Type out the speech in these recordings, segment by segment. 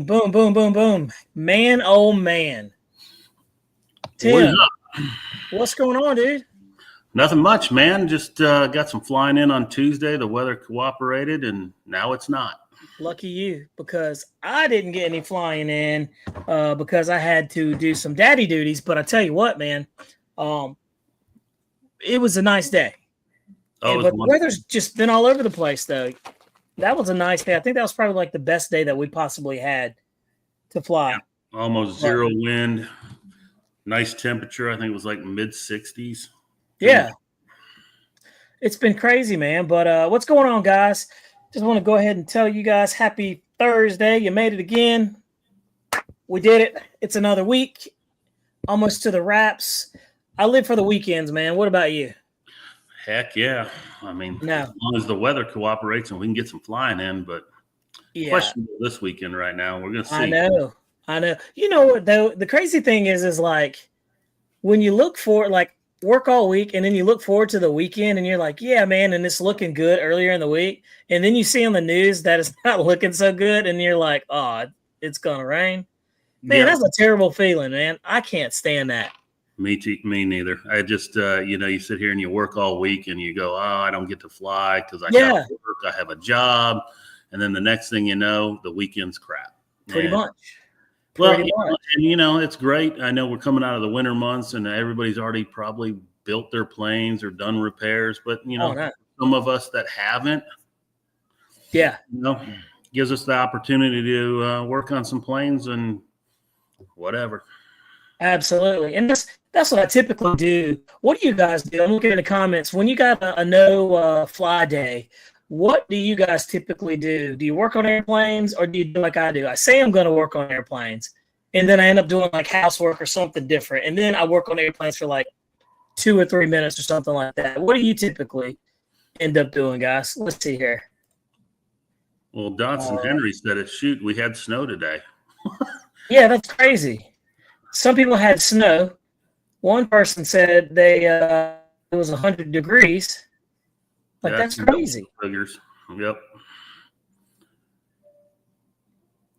Boom, boom, boom, boom, boom. Man, oh man. What is Tim, up? what's going on, dude? Nothing much, man. Just got some flying in on Tuesday. The weather cooperated, and now it's not. Lucky you, because I didn't get any flying in because I had to do some daddy duties. But I tell you what, man, um, it was a nice day. Oh, it was But the wonderful. weather's just been all over the place, though. That was a nice day. I think that was probably like the best day that we possibly had to fly. Almost But zero wind. Nice temperature. I think it was like mid 60s. Couldn't. yeah, it's been crazy, man. But what's going on, guys? Just want to go ahead and tell you guys happy Thursday. You made it again. We did it. It's another week, almost to the wraps. I live for the weekends, man. What about you? Heck yeah. I mean, as No. long as the weather cooperates and we can get some flying in, but Yeah, questionable this weekend right now. We're gonna I see. know. I know. You know what though? The crazy thing is like when you look for like work all week and then you look forward to the weekend and you're like, yeah, man, and it's looking good earlier in the week, and then you see on the news that it's not looking so good, and you're like, oh, it's gonna rain. Man, Yep. that's a terrible feeling, man. I can't stand that. Me neither. I just, you sit here and you work all week and you go, oh, I don't get to fly because I got to Yeah, work. I have a job. And then the next thing you know, the weekend's crap. pretty And much. well, Pretty much. it's great. I know we're coming out of the winter months and everybody's already probably built their planes or done repairs. But, Oh no. some of us that haven't, Yeah. you know, gives us the opportunity to work on some planes and whatever. Absolutely. And that's what I typically do. What do you guys do? I'm looking at the comments. When you got a no fly day, what do you guys typically do? Do you work on airplanes or do you do like I do? I say I'm going to work on airplanes, and then I end up doing like housework or something different. And then I work on airplanes for like 2 or 3 minutes or something like that. What do you typically end up doing, guys? Let's see here. Well, Dotson Henry said it. Shoot, we had snow today. Yeah, that's crazy. Some people had snow. One person said it was 100 degrees. Like, that's crazy. Figures. Yep.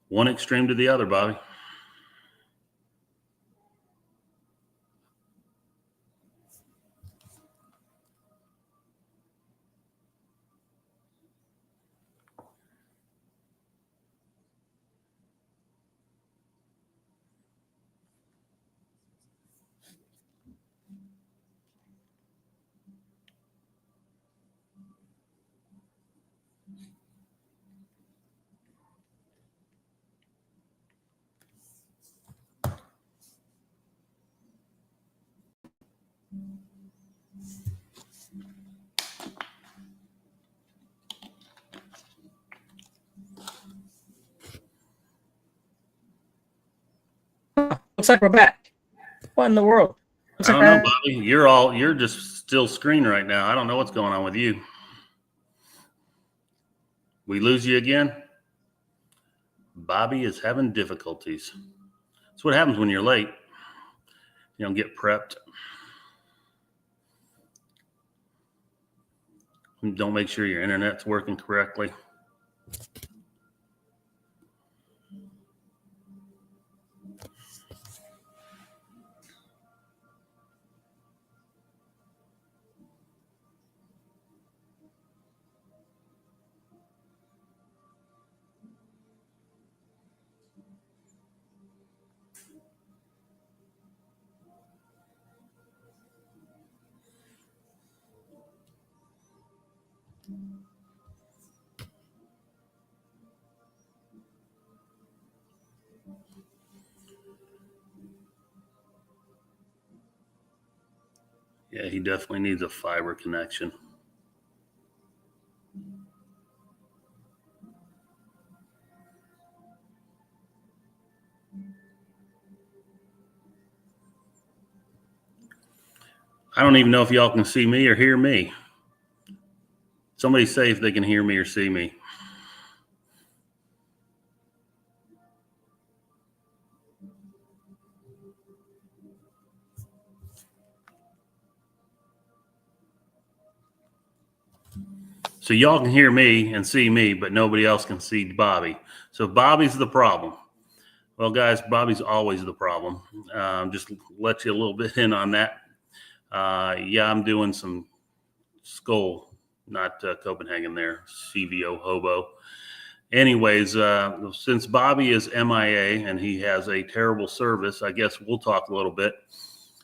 One extreme to the other, Bobby. Looks like we're back. What in the world? I don't know, Bobby. You're just still screen right now. I don't know what's going on with you. We lose you again? Bobby is having difficulties. That's what happens when you're late. You don't get prepped. Don't make sure your internet's working correctly. Yeah, he definitely needs a fiber connection. I don't even know if y'all can see me or hear me. Somebody say if they can hear me or see me. So y'all can hear me and see me, but nobody else can see Bobby. So Bobby's the problem. Well, guys, Bobby's always the problem. Just let you a little bit in on that. Yeah, I'm doing some Skull, not Copenhagen there, CVO Hobo. Anyways, since Bobby is MIA and he has a terrible service, I guess we'll talk a little bit.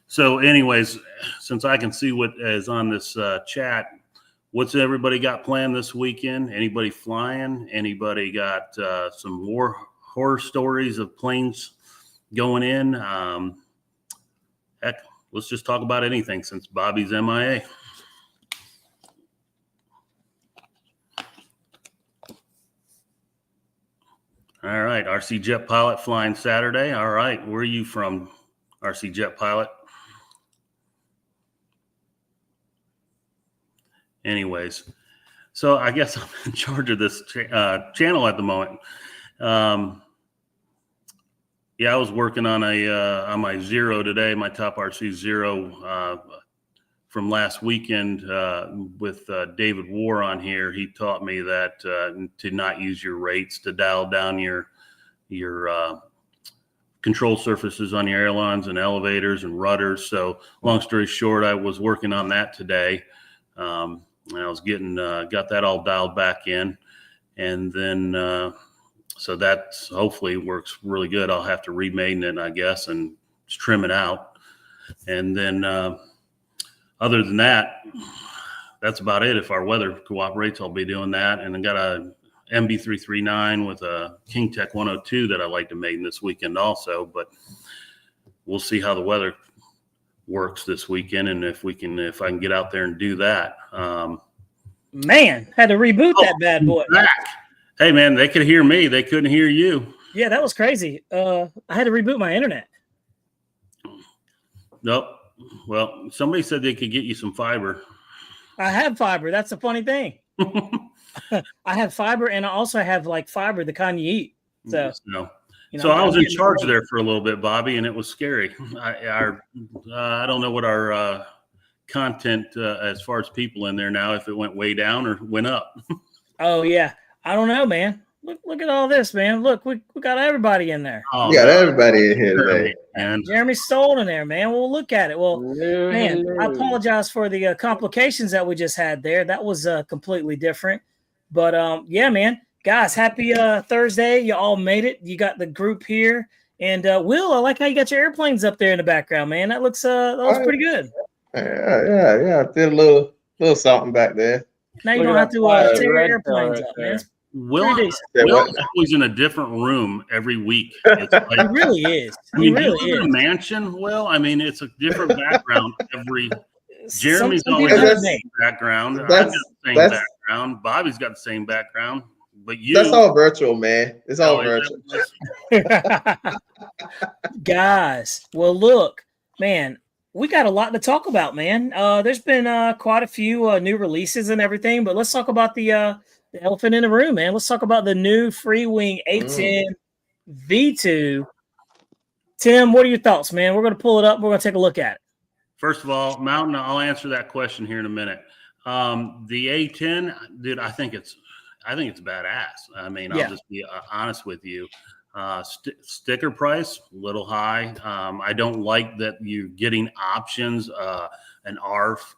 So anyways, since I can see what is on this chat, what's everybody got planned this weekend? Anybody flying? Anybody got some more horror stories of planes going in? Heck, let's just talk about anything since Bobby's MIA. All right, RC Jet Pilot flying Saturday. All right, where are you from, RC Jet Pilot? Anyways, so I guess I'm in charge of this channel at the moment. Yeah, I was working on my Zero today, my Top RC Zero from last weekend with David War on here. He taught me that to not use your rates to dial down your control surfaces on your ailerons and elevators and rudders. So long story short, I was working on that today. And I was got that all dialed back in. And then, so that hopefully works really good. I'll have to remain it, I guess, and just trim it out. And then, other than that, that's about it. If our weather cooperates, I'll be doing that. And I got a MB339 with a King Tech 102 that I like to maiden this weekend also, but we'll see how the weather works this weekend and if I can get out there and do that. Man, had to reboot that bad boy. Back. Hey man, they could hear me. They couldn't hear you. Yeah, that was crazy. I had to reboot my internet. Nope. Well, somebody said they could get you some fiber. I have fiber. That's the funny thing. I have fiber, and I also have like fiber, the kind you eat. So, so I was in charge there for a little bit, Bobby, and it was scary. I don't know what our content as far as people in there now, if it went way down or went up. Oh yeah, I don't know, man. Look at all this, man. Look, we got everybody in there. Oh, we got everybody in here today. And Jeremy Stoll in there, man. We'll look at it. Well, man, I apologize for the complications that we just had there. That was completely different. But yeah, man, guys, happy Thursday. You all made it. You got the group here. And Will, I like how you got your airplanes up there in the background, man. That looks pretty good. Yeah. Did a little something back there. Now you don't have to tear your airplanes up, man. Will's always in a different room every week. It's like, he really is. I mean, do you live in a mansion, Will? I mean, it's a different background every. Jeremy's always got the same background. I've got the same background. Bobby's got the same background. But that's all virtual, man. It's all virtual. Guys, well, look, man, we got a lot to talk about, man. There's been quite a few new releases and everything, but let's talk about the elephant in the room, man. Let's talk about the new Freewing A10 V2. Tim, what are your thoughts, man? We're going to pull it up. We're going to take a look at it. First of all, Mountain, I'll answer that question here in a minute. The A10, dude, I think it's badass. I mean, I'll just be honest with you. Sticker price, a little high. I don't like that you're getting options, an ARF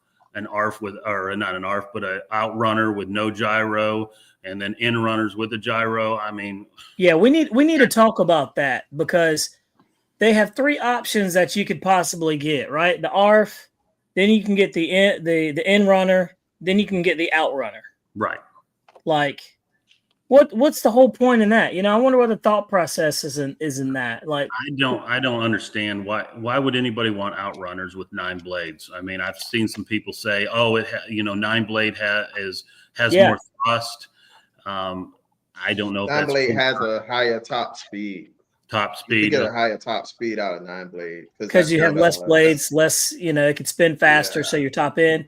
with, or not an ARF, but an outrunner with no gyro, and then in runners with a gyro. I mean, yeah, we need to talk about that because they have three options that you could possibly get, right? The ARF, then you can get the in runner, then you can get the outrunner. Right. Like, what's the whole point in that? I wonder what the thought process is in that. Like, I don't understand why would anybody want outrunners with 9 blades? I mean, I've seen some people say, oh, 9 blade has more thrust. I don't know. 9 blade has a higher top speed. You get a higher top speed out of 9 blade because you have less blades, less. It can spin faster, so your top end.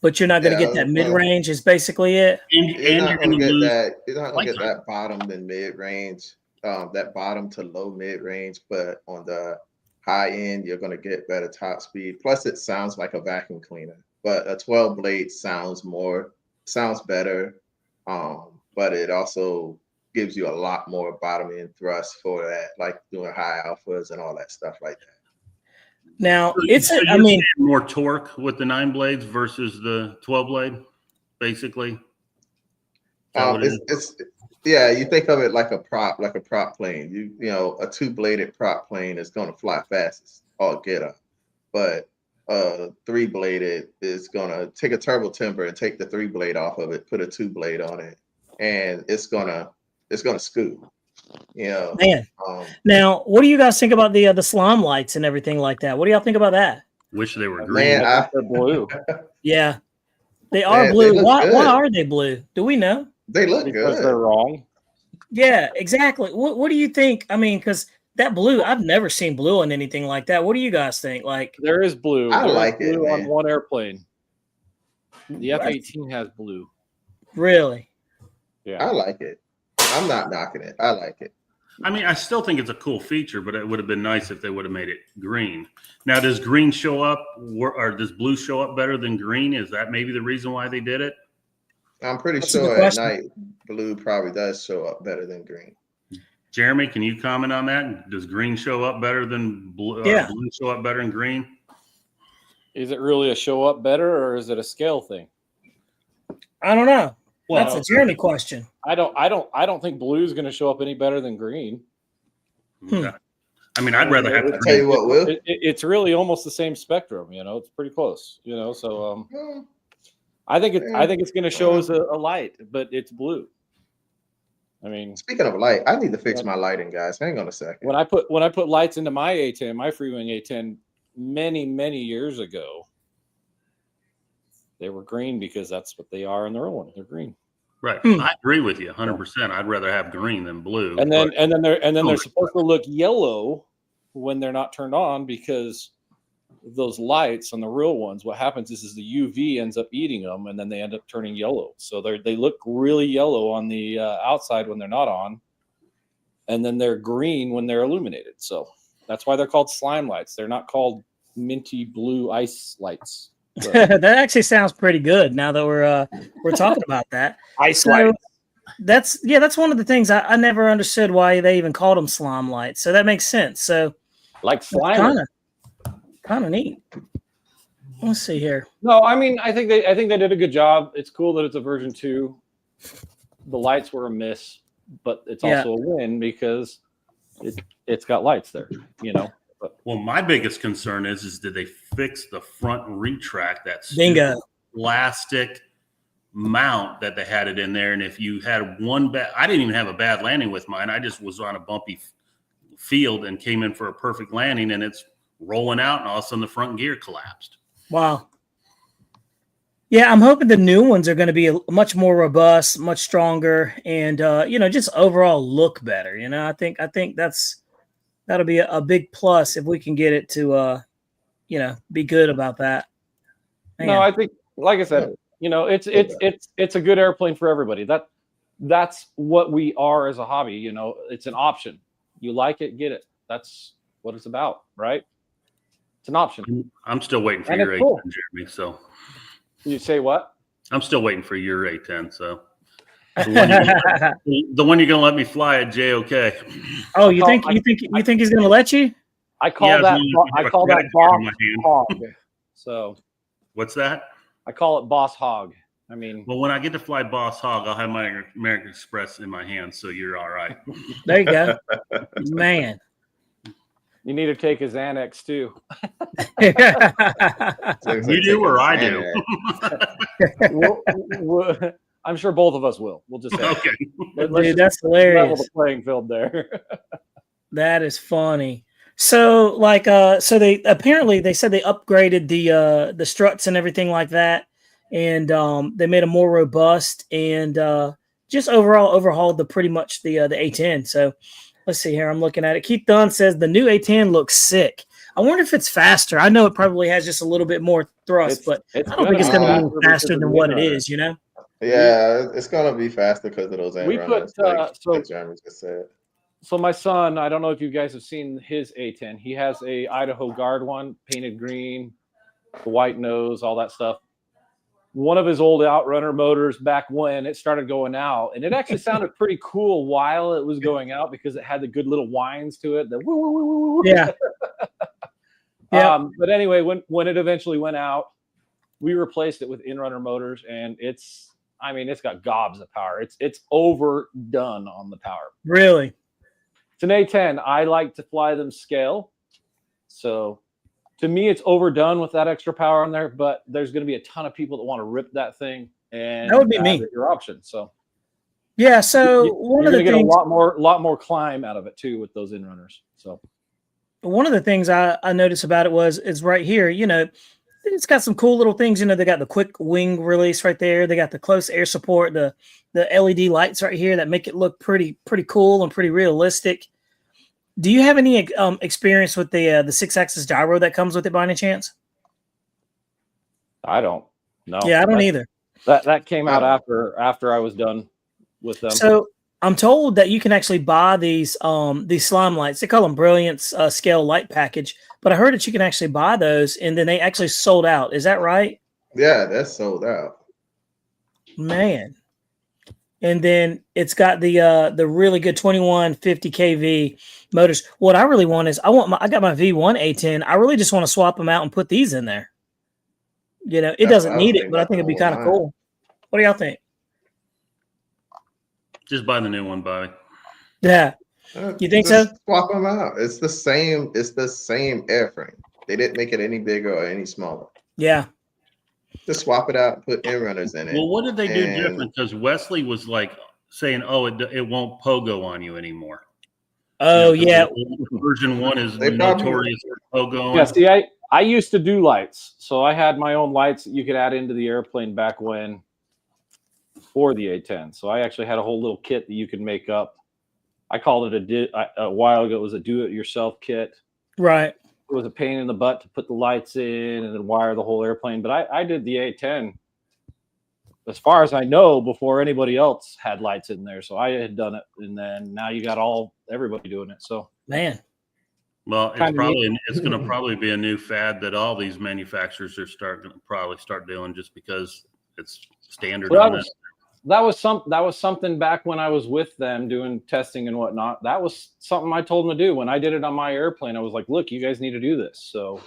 But you're not going to get that mid range. Is basically it. And you're not going to get that. You're not going to get that bottom and mid range. That bottom to low mid range. But on the high end, you're going to get better top speed. Plus, it sounds like a vacuum cleaner. But a 12 blade sounds better. But it also gives you a lot more bottom end thrust for that, like doing high alphas and all that stuff like that. Now So it's, you're I mean, saying more torque with the 9 blades versus the 12 blade, basically. Is that what it is? It's yeah, you think of it like a prop plane. You know, a 2-bladed prop plane is going to fly fastest, all get up. But 3-bladed is going to take a turbo timber and take the 3-blade off of it, put a 2-blade on it, and it's gonna scoot. You know, man. Now, what do you guys think about the slime lights and everything like that? What do y'all think about that? Wish they were green. Man, I think they're blue. Yeah, they are Man, blue. they look Why good. are they blue? Do we know? They look Because good. they're wrong. Yeah, exactly. What do you think? I mean, because that blue, I've never seen blue on anything like that. What do you guys think? Like, There is blue. I There is like it, blue on man. one airplane. The F-18 has blue. really? Yeah. I like it. I'm not knocking it. I like it. I mean, I still think it's a cool feature, but it would have been nice if they would have made it green. Now, does green show up, or does blue show up better than green? Is that maybe the reason why they did it? I'm pretty That's a good sure at question. night blue probably does show up better than green. Jeremy, can you comment on that? Does green show up better than blue? Yeah. Blue show up better than green? Is it really a show up better, or is it a scale thing? I don't know. Well, That's a Jeremy question. I don't think blue is going to show up any better than green. Okay. I mean, I'd rather have I'll tell you what, Will. It's really almost the same spectrum. You know, it's pretty close. You know, so I think it's going to show us a light, but it's blue. I mean, Speaking of light, I need to fix my lighting, guys. Hang on a second. when I put lights into my A10, my Freewing A10, many years ago, they were green because that's what they are in the real one. They're green. Right. I agree with you 100%. I'd rather have green than blue. And then they're Totally. supposed to look yellow when they're not turned on, because those lights on the real ones, what happens is the UV ends up eating them, and then they end up turning yellow. So they look really yellow on the outside when they're not on, and then they're green when they're illuminated. So that's why they're called slime lights. They're not called minty blue ice lights. So, That actually sounds pretty good. Now that we're talking about that, ice So, lights. that's one of the things I never understood why they even called them slime lights. So that makes sense. So Like slime. kind of neat. Let's see here. No, I mean, I think they did a good job. It's cool that it's a version 2. The lights were a miss, but it's also a win because it's got lights there, you know. But, Well, my biggest concern is did they fix the front retract, that Bingo. stupid plastic mount that they had it in there? And if you had one bad, I didn't even have a bad landing with mine. I just was on a bumpy field and came in for a perfect landing, and it's rolling out, and all of a sudden the front gear collapsed. Wow. Yeah, I'm hoping the new ones are going to be much more robust, much stronger, and just overall look better. You know, I think that'll be a big plus if we can get it to be good about that. Man. no, I think, like I said, you know, it's a good airplane for everybody. That's what we are as a hobby. You know, it's an option. You like it, get it. That's what it's about, right? It's an option. I'm still waiting for And your it's A10, cool. Jeremy. So You say what? I'm still waiting for your A10. So the one you're gonna let me fly at JOK. Oh, you think he's going to let you? I call Yeah, that I got boss it in my hand. hog. So What's that? I call it boss hog. I mean, Well, when I get to fly Boss Hog, I'll have my American Express in my hand, so you're all right. There you go. Man. you need to take his Xanax too. You do or I do? I'm sure both of us will. We'll just say, Okay. let's Dude, just that's level hilarious. the playing field there. That is funny. So they apparently they said they upgraded the struts and everything like that, and they made them more robust and just overall overhauled the A10. So let's see here. I'm looking at it. Keith Dunn says the new A10 looks sick. I wonder if it's faster. I know it probably has just a little bit more thrust, but I don't think it's going to be any faster than what it is. You know? Yeah, it's gonna be faster because of those end We runners, put, like Jeremy just said. So my son, I don't know if you guys have seen his A10. He has a Idaho Guard one, painted green, the white nose, all that stuff. one of his old Outrunner motors back when it started going out, and it actually sounded pretty cool while it was going out because it had the good little whines to it. The woo, woo, woo, woo, woo. Yeah. Yeah. But anyway, when it eventually went out, we replaced it with in-runner motors, and it's got gobs of power. It's overdone on the power. Really? It's an A10. I like to fly them scale. So to me, it's overdone with that extra power on there, but there's going to be a ton of people that want to rip that thing, and that would be me. Your option. So yeah. So you're going to get a lot more climb out of it too with those in-runners. So one of the things I noticed about it is right here, you know, it's got some cool little things. You know, they got the quick wing release right there. They got the close air support, the LED lights right here that make it look pretty cool and pretty realistic. Do you have any experience with the 6-axis gyro that comes with it by any chance? I don't. No. Yeah, I don't either. That came out after I was done with them. So I'm told that you can actually buy these slime lights. They call them Brilliance scale light package. But I heard that you can actually buy those, and then they actually sold out. Is that right? Yeah, that's sold out. Man. And then it's got the really good 2150 kV motors. What I really want is I got my V1 A10. I really just want to swap them out and put these in there. You know, it doesn't need it, but I think it'd be kind of cool. What do y'all think? Just buy the new one, Bobby. Yeah. You think so? Swap them out. It's the same airframe. They didn't make it any bigger or any smaller. Yeah. Just swap it out and put in-runners in it. Well, what did they do different? Because Wesley was like saying, "Oh, it won't pogo on you anymore." Oh, yeah. Version 1 is notorious for pogo. Yeah, see, I used to do lights. So I had my own lights that you could add into the airplane back when for the A10. So I actually had a whole little kit that you could make up. I called it a while ago. It was a do-it-yourself kit. Right. It was a pain in the butt to put the lights in and then wire the whole airplane. But I did the A10, as far as I know, before anybody else had lights in there. So I had done it, and then now you got everybody doing it. So man, well, it's going to probably be a new fad that all these manufacturers are start doing just because it's standard. Well, that was something back when I was with them doing testing and whatnot. That was something I told them to do. When I did it on my airplane, I was like, look, you guys need to do this. So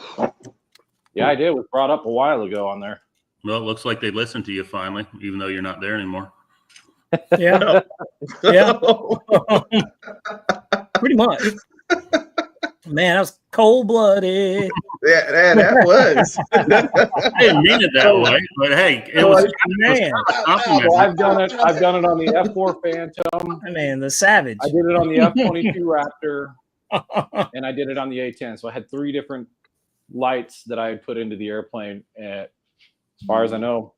yeah, I did. It was brought up a while ago on there. Well, it looks like they listened to you finally, even though you're not there anymore. Yeah. Yeah. Pretty much. Man, that was cold-blooded. Yeah, that was. I didn't mean it that way, but hey, it was. Man, well, I've done it on the F4 Phantom. Man, the savage. I did it on the F-22 Raptor, and I did it on the A10. So I had 3 different lights that I had put into the airplane. As far as I know,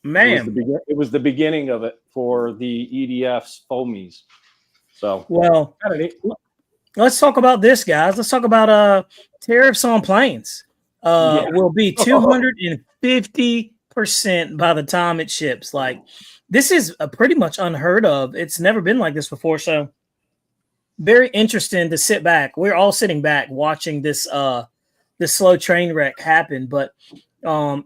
man, it was the beginning of it for the EDF's foamies. So well. Let's talk about this, guys. Let's talk about tariffs on planes. Will be 250% by the time it ships. Like, this is pretty much unheard of. It's never been like this before. So very interesting to sit back. We're all sitting back watching this this slow train wreck happen. But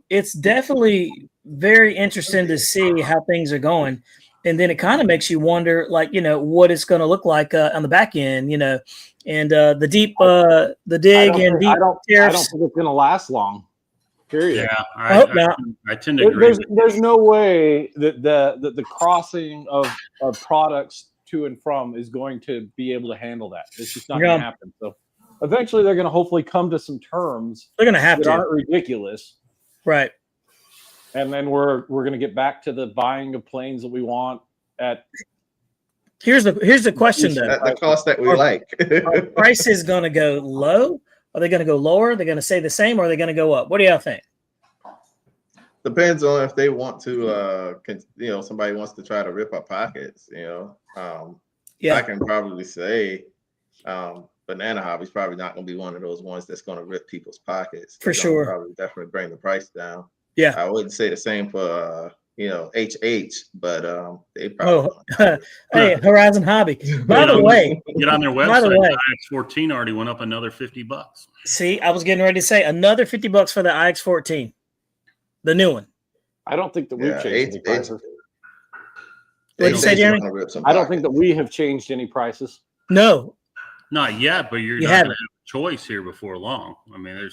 it's definitely very interesting to see how things are going. And then it kind of makes you wonder, like, you know, what it's going to look like on the back end, you know, and the dig and deep tariffs. I don't think it's going to last long. Period. Yeah, I tend to agree. There's no way that the crossing of products to and from is going to be able to handle that. It's just not going to happen. So eventually, they're going to hopefully come to some terms. They're going to have that aren't ridiculous, right? And then we're going to get back to the buying of planes that we want at. Here's the question though. At the cost that we like. Are prices going to go low? Are they going to go lower? Are they going to stay the same? Or are they going to go up? What do y'all think? Depends on if they want to, somebody wants to try to rip our pockets, I can probably say Banana Hobby's probably not going to be one of those ones that's going to rip people's pockets. For sure. Probably definitely bring the price down. Yeah, I wouldn't say the same for HH, but they probably. Hey, Horizon Hobby. By the way, get on their website. The IX-14 already went up another $50. See, I was getting ready to say another $50 for the IX-14, the new one. I don't think that we've changed any prices. What'd you say, Jeremy? I don't think that we have changed any prices. No, not yet, but you're not going to have a choice here before long. I mean,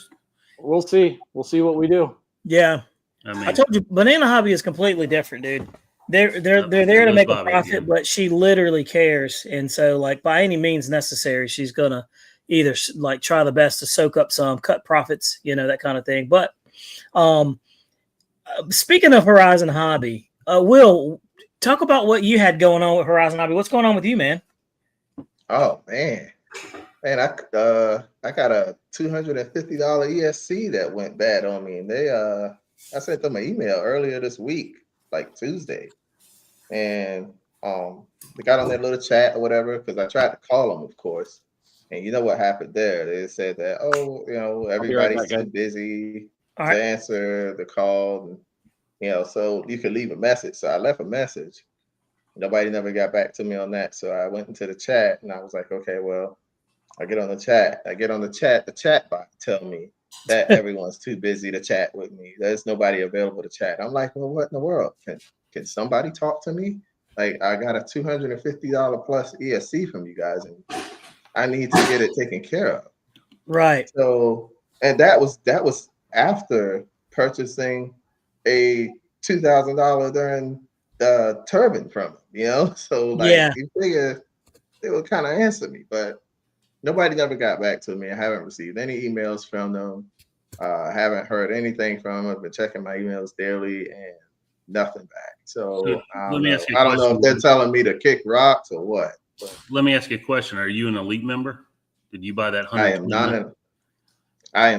we'll see what we do. Yeah. I mean, I told you, Banana Hobby is completely different, dude. They're there to make a profit, but she literally cares, and so like by any means necessary, she's gonna either like try the best to soak up some, cut profits, that kind of thing. But speaking of Horizon Hobby, Will, talk about what you had going on with Horizon Hobby. What's going on with you, man? Oh man, I got a $250 ESC that went bad on me, and I sent them an email earlier this week, like Tuesday, and they got on their little chat or whatever, because I tried to call them, of course, and you know what happened there? They said that everybody's too busy to answer the call, and so you could leave a message. So I left a message. Nobody never got back to me on that, so I went into the chat and I was like, okay, well, I get on the chat. The chat bot tell me that everyone's too busy to chat with me. There's nobody available to chat. I'm like, well, what in the world? Can somebody talk to me? Like, I got a $250 plus ESC from you guys, and I need to get it taken care of. Right. So, and that was after purchasing a $2,000 during turbine from him, So like, you figure they would kind of answer me, but nobody never got back to me. I haven't received any emails from them. I haven't heard anything from them. I've been checking my emails daily and nothing back. So I don't know if they're telling me to kick rocks or what. But let me ask you a question. Are you an elite member? Did you buy that? I am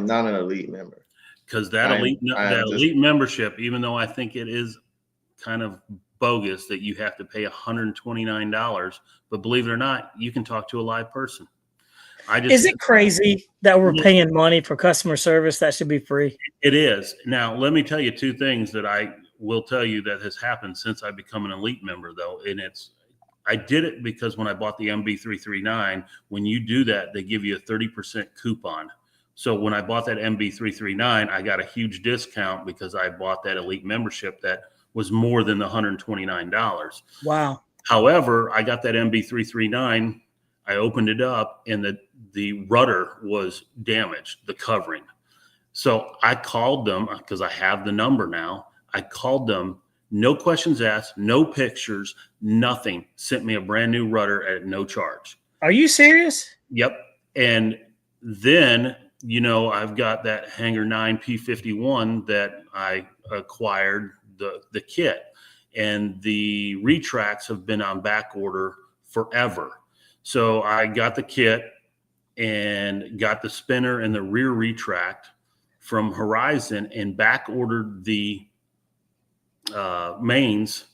not an elite member. Because that elite membership, even though I think it is kind of bogus that you have to pay $129, but believe it or not, you can talk to a live person. Is it crazy that we're paying money for customer service? That should be free. It is. Now, let me tell you two things that I will tell you that has happened since I become an elite member, though. And I did it because when I bought the MB339, when you do that, they give you a 30% coupon. So when I bought that MB339, I got a huge discount because I bought that elite membership that was more than the $129. Wow. However, I got that MB339. I opened it up and the rudder was damaged, the covering. So I called them because I have the number now. I called them, no questions asked, no pictures, nothing. Sent me a brand new rudder at no charge. Are you serious? Yep. And then, I've got that Hanger 9 P51 that I acquired the kit, and the retracts have been on back order forever. So I got the kit and got the spinner and the rear retract from Horizon and back ordered the mains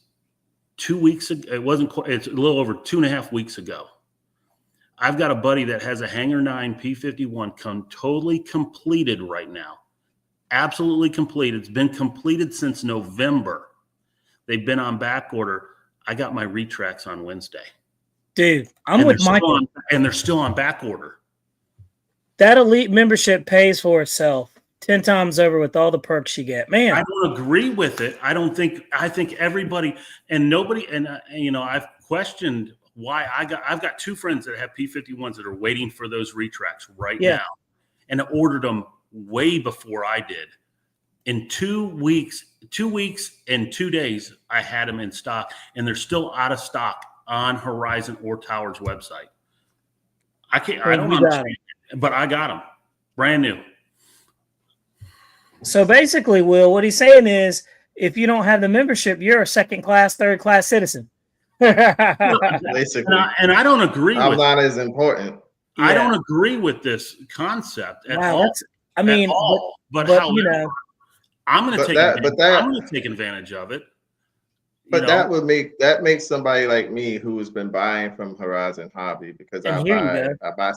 2 weeks ago. It's a little over 2.5 weeks ago. I've got a buddy that has a Hanger 9 P51 totally completed right now. Absolutely completed. It's been completed since November. They've been on back order. I got my retracts on Wednesday. Dude, I'm with Michael. And they're still on back order. That elite membership pays for itself 10 times over with all the perks you get. Man, I don't agree with it. I think everybody and nobody, and I've questioned why I've got two friends that have P51s that are waiting for those retracts right now, and I ordered them way before I did. In 2 weeks and 2 days, I had them in stock, and they're still out of stock on Horizon or Tower's website. I don't understand it, but I got them brand new. So basically, Will, what he's saying is, if you don't have the membership, you're a second class, third class citizen. Basically, and I don't agree. I'm not as important. I don't agree with this concept at all. But however, I'm going to take advantage of it. But that makes somebody like me who has been buying from Horizon Hobby, because I buy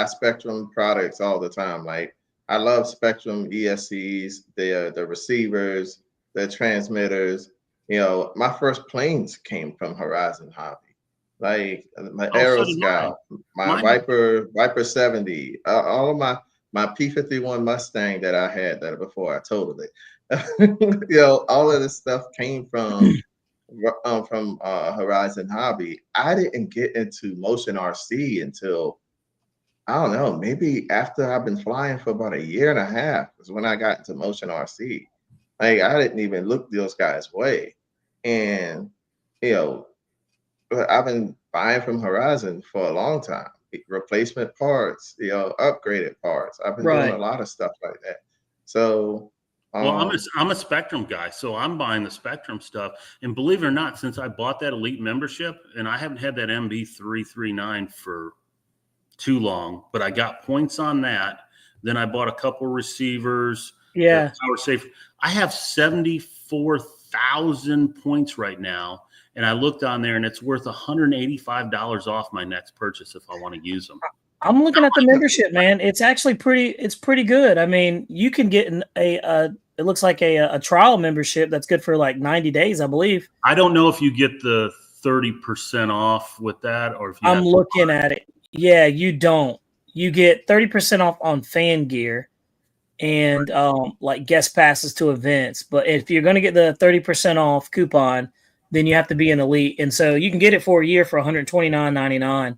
Spectrum products all the time. Like, I love Spectrum ESCs, the receivers, the transmitters. My first planes came from Horizon Hobby. Like my Aero Scout, my Viper 70, all of my P51 Mustang that I had before I totaled it. all of this stuff came from Horizon Hobby. I didn't get into motion RC until, I don't know, maybe after I've been flying for about a year and a half was when I got into motion RC. Like, I didn't even look those guys' way. And, but I've been buying from Horizon for a long time. Replacement parts, upgraded parts. I've been doing a lot of stuff like that. So, well, I'm a Spectrum guy, so I'm buying the Spectrum stuff. And believe it or not, since I bought that Elite membership, and I haven't had that MB339 for too long, but I got points on that. Then I bought a couple receivers. Yeah. Power safe. I have 74,000 points right now. And I looked on there, and it's worth $185 off my next purchase if I want to use them. I'm looking at the membership, man. It's actually pretty good. I mean, you can get it looks like a trial membership that's good for like 90 days, I believe. I don't know if you get the 30% off with that, or if you I'm looking at it. Yeah, you don't. You get 30% off on fan gear and like guest passes to events. But if you're going to get the 30% off coupon, then you have to be an Elite. And so you can get it for a year for $129.99.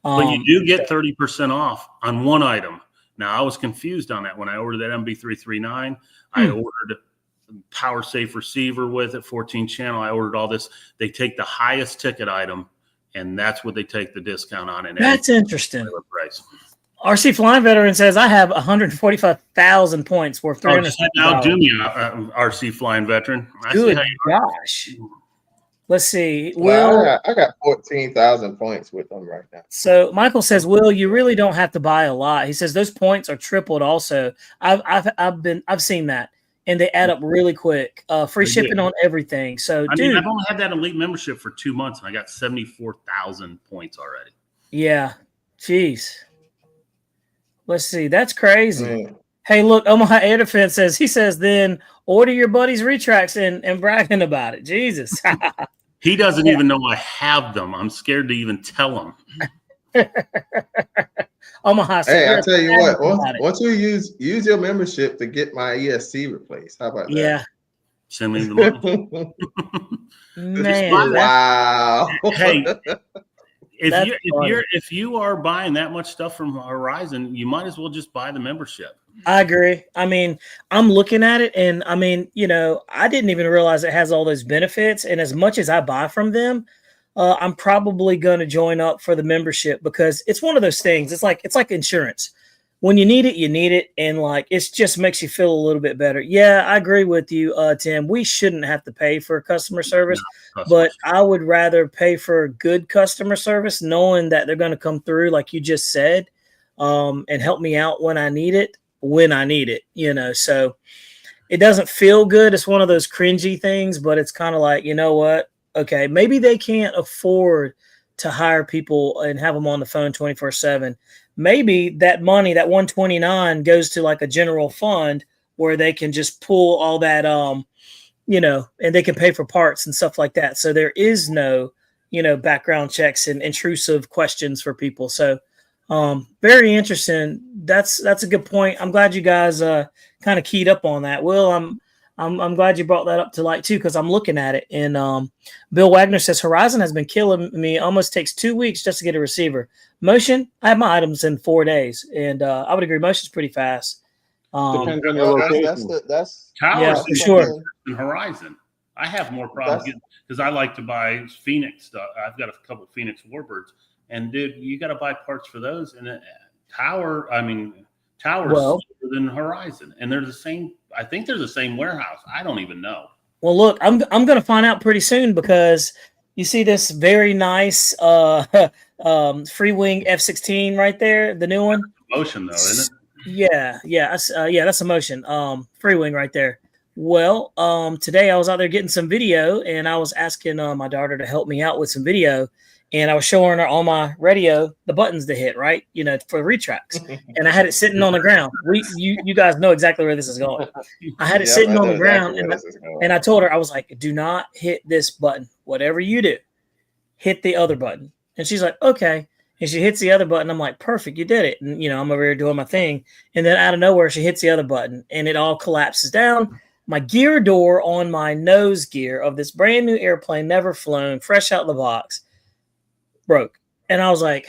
But you do get 30% off on one item. Now, I was confused on that when I ordered that MB339. I ordered a power safe receiver with it, 14 channel. I ordered all this. They take the highest ticket item, and that's what they take the discount on. And that's interesting. Price. RC Flying Veteran says, I have 145,000 points worth $300. Now do me, RC Flying Veteran. Good gosh. Let's see. Well, I got 14,000 points with them right now. So Michael says, Will, you really don't have to buy a lot. He says those points are tripled also. I've seen that. And they add up really quick. Free shipping on everything. So I mean, I've only had that Elite membership for 2 months, and I got 74,000 points already. Yeah. Jeez. Let's see. That's crazy. Man. Hey, look, Omaha Air Defense says, then order your buddy's retracts and bragging about it. Jesus. He doesn't even know I have them. I'm scared to even tell him. Omaha. Hey, I tell you what, once you use your membership to get my ESC replaced. How about that? Yeah. Send me the money. Man. Wow. Hey, if you are buying that much stuff from Horizon, you might as well just buy the membership. I agree. I mean, I'm looking at it, and I mean, I didn't even realize it has all those benefits. And as much as I buy from them, I'm probably going to join up for the membership because it's one of those things. It's like insurance. When you need it, and like it just makes you feel a little bit better. Yeah, I agree with you, Tim. We shouldn't have to pay for customer service, but I would rather pay for good customer service, knowing that they're going to come through, like you just said, and help me out when I need it. So it doesn't feel good. It's one of those cringy things, but it's kind of like, you know what? Okay, maybe they can't afford to hire people and have them on the phone 24/7. Maybe that money, that $129, goes to like a general fund where they can just pull all that, and they can pay for parts and stuff like that. So there is no, background checks and intrusive questions for people. So very interesting. That's a good point. I'm glad you guys kind of keyed up on that. Will, I'm glad you brought that up to light too, because I'm looking at it. And Bill Wagner says Horizon has been killing me. Almost takes 2 weeks just to get a receiver. Motion, I have my items in 4 days, and I would agree. Motion's pretty fast. Depends on your location. That's Towers for sure. In Horizon, I have more problems because I like to buy Phoenix stuff. I've got a couple of Phoenix Warbirds, and dude, you got to buy parts for those. And Towers cheaper than Horizon, and they're the same. I think they're the same warehouse. I don't even know. Well, look, I'm going to find out pretty soon because you see this very nice free wing F-16 right there, the new one. Motion though, isn't it? Yeah, that's a Motion. Free wing right there. Well, today I was out there getting some video, and I was asking my daughter to help me out with some video. And I was showing her on my radio the buttons to hit, right? For retracts. And I had it sitting on the ground. You guys know exactly where this is going. I had it sitting on the ground, and I told her, I was like, do not hit this button. Whatever you do, hit the other button. And she's like, okay. And she hits the other button. I'm like, perfect, you did it. And I'm over here doing my thing. And then out of nowhere, she hits the other button, and it all collapses down. My gear door on my nose gear of this brand new airplane, never flown, fresh out of the box, broke. And I was like,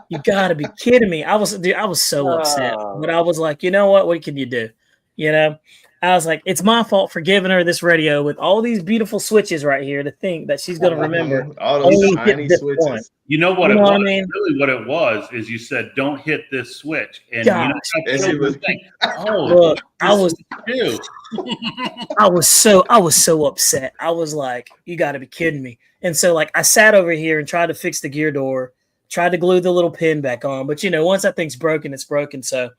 you gotta be kidding me. I was so upset. But I was like, you know what can you do? You know, I was like, it's my fault for giving her this radio with all these beautiful switches right here to think that she's gonna remember all those tiny switches. One. You know what You it know was? what I mean? Really, what it was is you said, "Don't hit this switch," and Gosh. you know, And she was "Oh, look, I was so upset. I was like, you got to be kidding me. And so like I sat over here and tried to fix the gear door, tried to glue the little pin back on, but you know, once that thing's broken, it's broken. So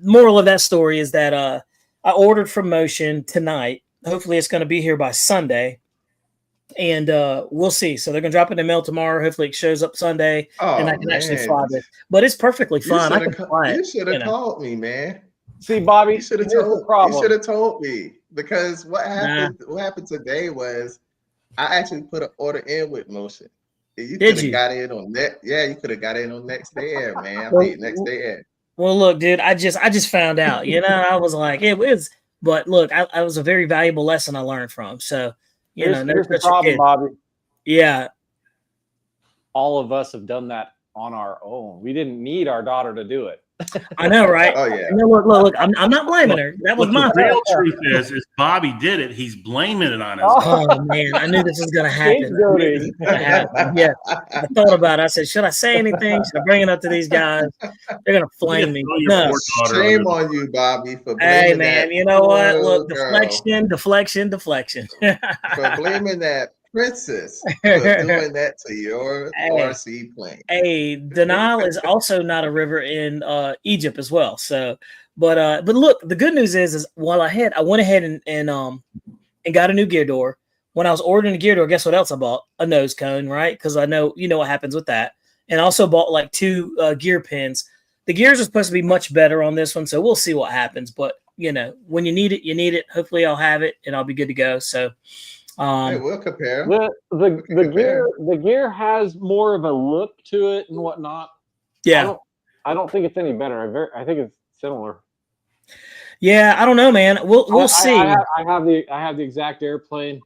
moral of that story is that I ordered from Motion tonight. Hopefully it's going to be here by Sunday. And we'll see. So they're going to drop it in the mail tomorrow. Hopefully it shows up Sunday and I can actually fly it. But it's perfectly fine. You should have called me, man. See, Bobby, you should have told me, because what happened today was I actually put an order in with Motion. You could have got in on that. Yeah, you could have got in on next day air, man. I paid next day air. Well, look, dude, I just found out. You know, I was like, it was. But look, I was a very valuable lesson I learned from. So, here's the problem, Bobby. Yeah, all of us have done that on our own. We didn't need our daughter to do it. I know, right? Oh yeah. No, look, I'm not blaming her. That was my real truth is Bobby did it. He's blaming it on us. Oh man, I knew this was gonna happen. Yeah, I thought about it. I said, should I say anything? Should I bring it up to these guys? They're gonna flame me. No. Shame on you, Bobby, for blaming hey man, you know what? Look, girl. deflection. For blaming that princess for doing that to your RC plane. Hey, Denial is also not a river in Egypt as well. So, but look, the good news is while I went ahead and got a new gear door. When I was ordering a gear door, guess what else I bought? A nose cone, right? Because I know you know what happens with that. And I also bought like 2 gear pins. The gears are supposed to be much better on this one, so we'll see what happens. But you know, when you need it, you need it. Hopefully, I'll have it and I'll be good to go. So. Hey, we'll compare. The gear has more of a look to it and whatnot. Yeah, I don't think it's any better. I think it's similar. Yeah, I don't know, man. We'll see. I have the exact airplane.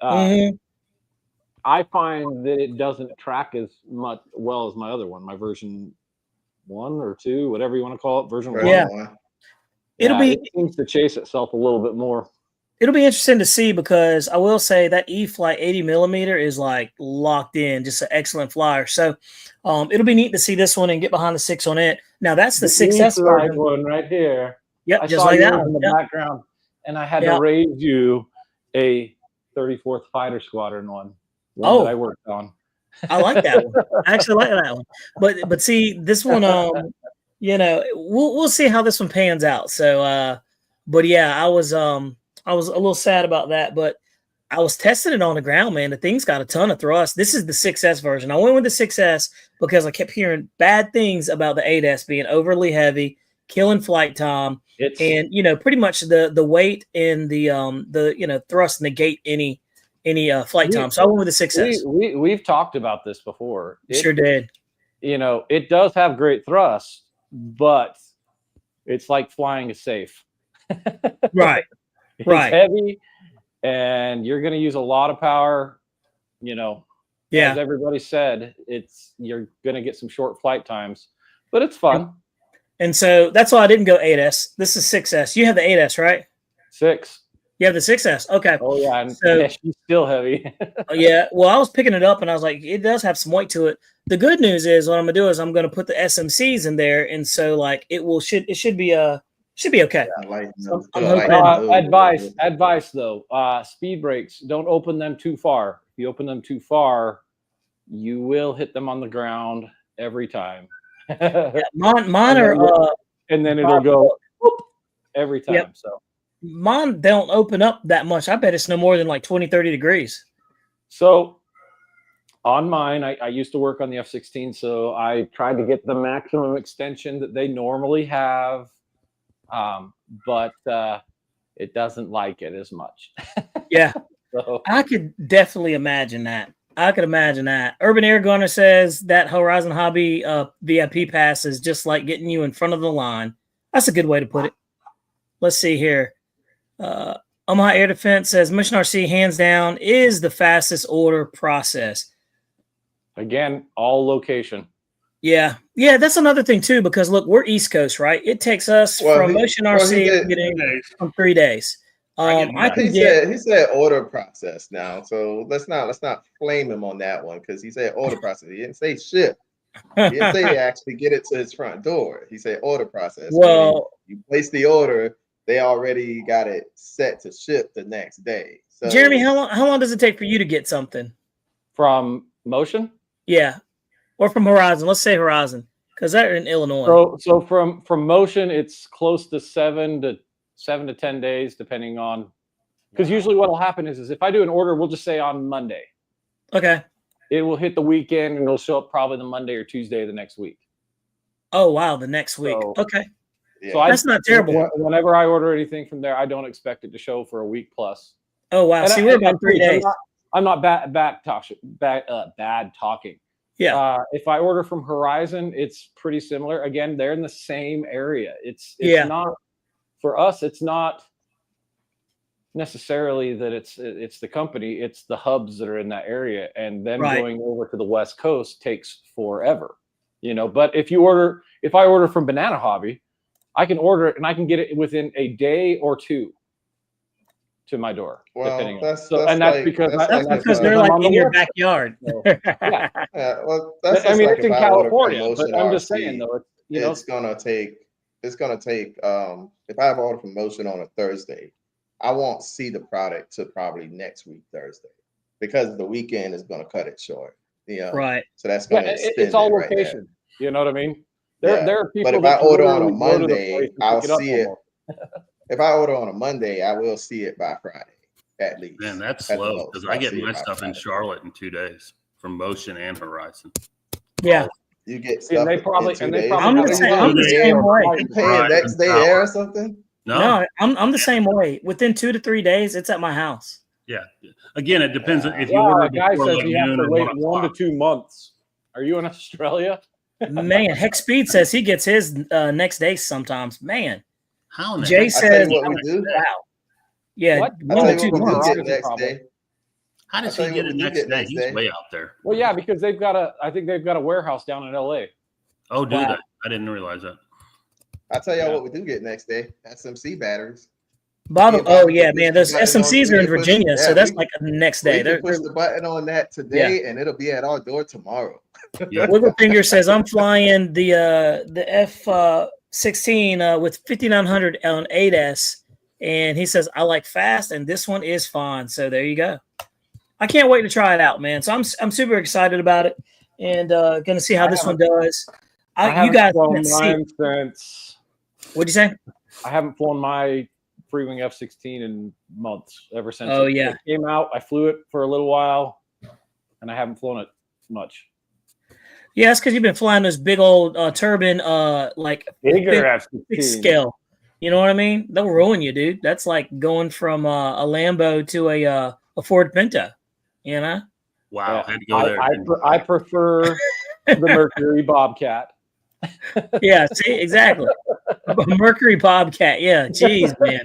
I find that it doesn't track as much well as my other one, my version 1 or 2, whatever you want to call it, version 1. Yeah, it seems to chase itself a little bit more. It'll be interesting to see because I will say that e-flite 80 millimeter is like locked in, just an excellent flyer. So it'll be neat to see this one and get behind the 6 on it. Now that's the 6S version one right here. Yep, I just saw like that in the background, and I had to raise you a 34th Fighter Squadron one that I worked on. I like that one. I actually like that one. But see this one, you know, we'll see how this one pans out. So, but yeah, I was a little sad about that, but I was testing it on the ground, man. The thing's got a ton of thrust. This is the 6S version. I went with the 6S because I kept hearing bad things about the 8S being overly heavy, killing flight time, and you know, pretty much the weight and the thrust negate any flight time. So I went with the 6S. We've talked about this before. Sure did. You know, it does have great thrust, but it's like flying a safe. Right. It's heavy, and you're going to use a lot of power. You know, as everybody said, you're going to get some short flight times, but it's fun. And so that's why I didn't go 8S. This is 6S. You have the 8S, right? 6. You have the 6S. Okay. Oh yeah, and she's still heavy. Yeah. Well, I was picking it up, and I was like, it does have some weight to it. The good news is what I'm gonna do is I'm gonna put the SMCs in there, and so like it should be okay. Advice though, speed brakes, don't open them too far. If you open them too far, you will hit them on the ground every time. Mine are and then it'll go whoop, every time. Yep. So mine don't open up that much. I bet it's no more than like 20-30 degrees. So on mine, I used to work on the F-16, so I tried to get the maximum extension that they normally have. But it doesn't like it as much. Yeah. So I could definitely imagine that. Urban Air Gunner says that Horizon Hobby VIP pass is just like getting you in front of the line. That's a good way to put it. Let's see here. Omaha Air Defense says Mission RC hands down is the fastest order process. Again, all location. Yeah, that's another thing too, because look, we're East Coast, right? It takes us from Motion RC getting from 3 days. He said order process now, so let's not flame him on that one because he said order process. He didn't say ship. He didn't say actually get it to his front door. He said order process. Well, you place the order, they already got it set to ship the next day. So, Jeremy, how long does it take for you to get something from Motion? Yeah, or from Horizon. Let's say Horizon, because they're in Illinois. So from Motion, it's close to 7 to 10 days, depending on. Because usually what will happen is if I do an order, we'll just say on Monday. Okay. It will hit the weekend and it'll show up probably the Monday or Tuesday of the next week. Oh wow, the next week. So, okay. Yeah. So that's not terrible. Whenever I order anything from there, I don't expect it to show for a week plus. Oh wow. And See, we're about 3 days. I'm not bad talking. Yeah. If I order from Horizon, it's pretty similar. Again, they're in the same area. It's not for us. It's not necessarily that it's the company. It's the hubs that are in that area, and then going over to the West Coast takes forever. But if I order from Banana Hobby, I can order it and I can get it within a day or two to my door. Well, that's because they're like in your backyard. So, yeah. Well, that's I mean, like it's in California, but I'm just saying though, it's gonna take. If I have order from Motion on a Thursday, I won't see the product till probably next week Thursday, because the weekend is gonna cut it short. Right. So that's gonna it's all location. You know what I mean? There are people. But if I order on a Monday, I'll see it. If I order on a Monday, I will see it by Friday, at least. Man, that's slow, because I get my stuff in Charlotte in 2 days from Motion and Horizon. Yeah. You get stuff they probably I'm the same way. You paying next day air or something? No, I'm the same way. Within 2 to 3 days, it's at my house. Yeah. Again, it depends if you order. A guy says you have to wait 1 to 2 months. Are you in Australia? Man, Hex Speed says he gets his next day sometimes. Man. How Jay says, what we do. Wow. Yeah. What? 1 to 2 months. How does he get it next day? He's way out there. Well, yeah, because I think they've got a warehouse down in LA. Oh, do they? I didn't realize that. I'll tell y'all what we do get next day. SMC batteries. Man, those SMCs are in Virginia, so that's like the next day. We can push the button on that today, and it'll be at our door tomorrow. Wiggle Finger says, I'm flying the F-16 with 5900 on 8S, and he says, I like fast, and this one is fun. So there you go. I can't wait to try it out, man. So I'm super excited about it, and gonna see how this one does. You guys flown mine since. What'd you say? I haven't flown my Freewing F-16 in months. Ever since it came out, I flew it for a little while, and I haven't flown it much. Yeah, it's because you've been flying this big old turbine, like bigger F-16 big scale. You know what I mean? They'll ruin you, dude. That's like going from a Lambo to a Ford Pinto. You know? Wow, I had to go there. I prefer the Mercury Bobcat. Yeah, see, exactly. Mercury Bobcat. Yeah, geez, man.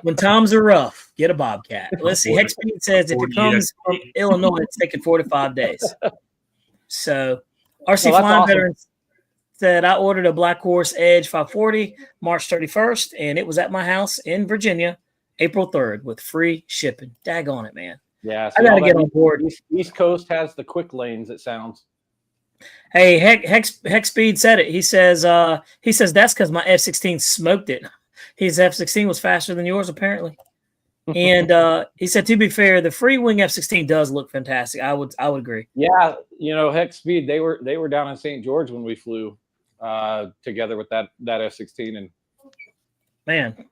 When times are rough, get a Bobcat. Let's see. Hex Speed says if it comes from Illinois, it's taking 4 to 5 days. So, RC Flying Veteran said I ordered a Black Horse Edge 540 March 31st, and it was at my house in Virginia April 3rd with free shipping. Daggone it, man. Yeah, I gotta get on board. East Coast has the quick lanes, it sounds. Hey, Hex Speed said it. He says that's because my F-16 smoked it. His F-16 was faster than yours, apparently. And he said, to be fair, the free wing F-16 does look fantastic. I would agree. Yeah, Hex Speed, they were down in St. George when we flew together with that F-16, and man.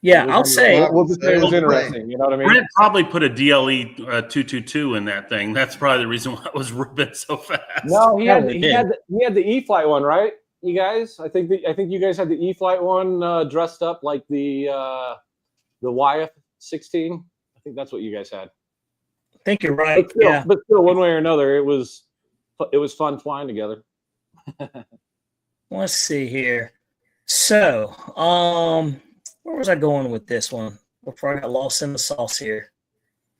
Yeah, I'll say it was interesting. You know what I mean? Brent probably put a DLE 222 in that thing. That's probably the reason why it was ripping so fast. No, he had the e-flite one, right? You guys, I think you guys had the e-flite one dressed up like the YF-16. I think that's what you guys had. I think you're right. But still, one way or another, it was fun flying together. Let's see here. So, where was I going with this one before I got lost in the sauce here?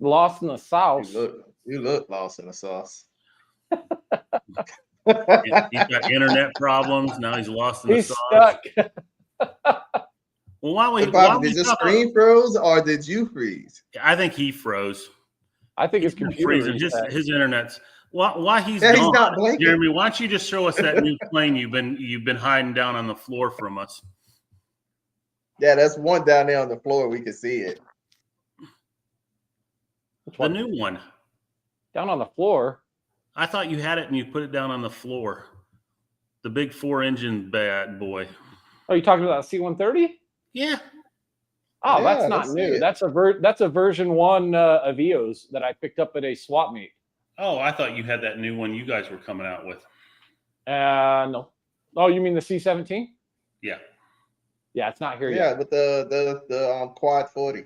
Lost in the sauce. You look lost in the sauce. He's got internet problems. Now he's lost in the He's sauce. stuck. Well, why Hey, we? Bobby, did your screen froze or did you freeze? I think he froze. I think his He's been computer freezing. reset. His internet's. Why he's Yeah, gone? he's not blinking. Jeremy, why don't you just show us that new plane you've been hiding down on the floor from us? Yeah, that's one down there on the floor. We can see it. The new one. Down on the floor. I thought you had it and you put it down on the floor. The big 4-engine bad boy. Oh, you talking about C-130? Yeah. Oh, Yeah, that's not let's see new. it. That's a version 1 of EOS that I picked up at a swap meet. Oh, I thought you had that new one you guys were coming out with. No. Oh, you mean the C-17? Yeah. Yeah, it's not here Yeah, yet. with the quad 40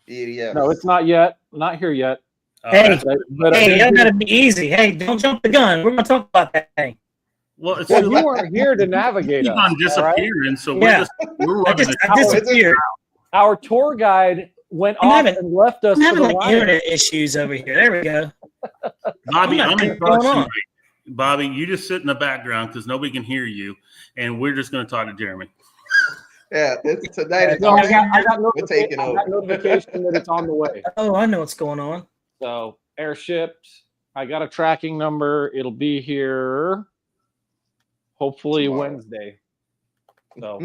EDF. No, it's not yet. Not here yet. Hey, But hey, y'all gotta be easy. Hey, don't jump the gun. We're gonna talk about that thing. Well, it's well, too you late. weren't here to navigate Keep us. on all right? disappearing, so Yeah. we're I running just I disappeared. Our tour guide went I'm off having- and left us I'm to having the like lion. internet issues over here. There we go. Bobby, I'm I'm not sure what's going instructing on. you. Bobby, you just sit in the background because nobody can hear you, and we're just going to talk to Jeremy. Yeah, it's tonight. It's No, I got We're taking notification that it's on the way. Oh, I know what's going on. So airshipped. I got a tracking number. It'll be here hopefully Tomorrow. Wednesday. So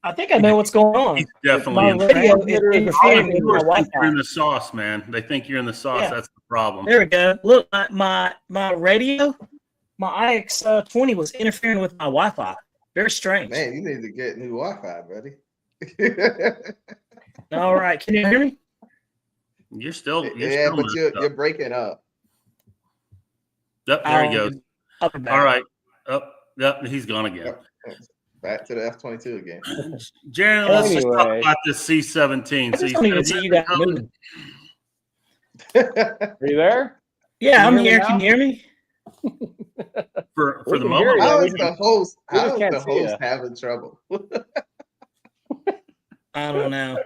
I think I know what's going on. He's definitely My in the radio is transmitter is interfering with Viewers my think you're Wi-Fi. in the sauce, man. They think you're in the sauce. Yeah. That's the problem. There we go. Look, my radio, my IX20 was interfering with my Wi-Fi. Very strange. Man, you need to get new Wi-Fi, buddy. All right, can you hear me? You're still Yeah, but messed you're up. breaking up. Yep, there he goes. Up and back. All right. Oh, yep, he's gone again. Back to the F-22 again. Jeremy, let's just talk Anyway. about this C-17. I just don't even see you guys moving. are you there? Yeah, Can I'm you hear here. me Can you hear me? for We the can hear moment. you. How we is the host? we How just is can't the see host ya. having trouble? I don't know.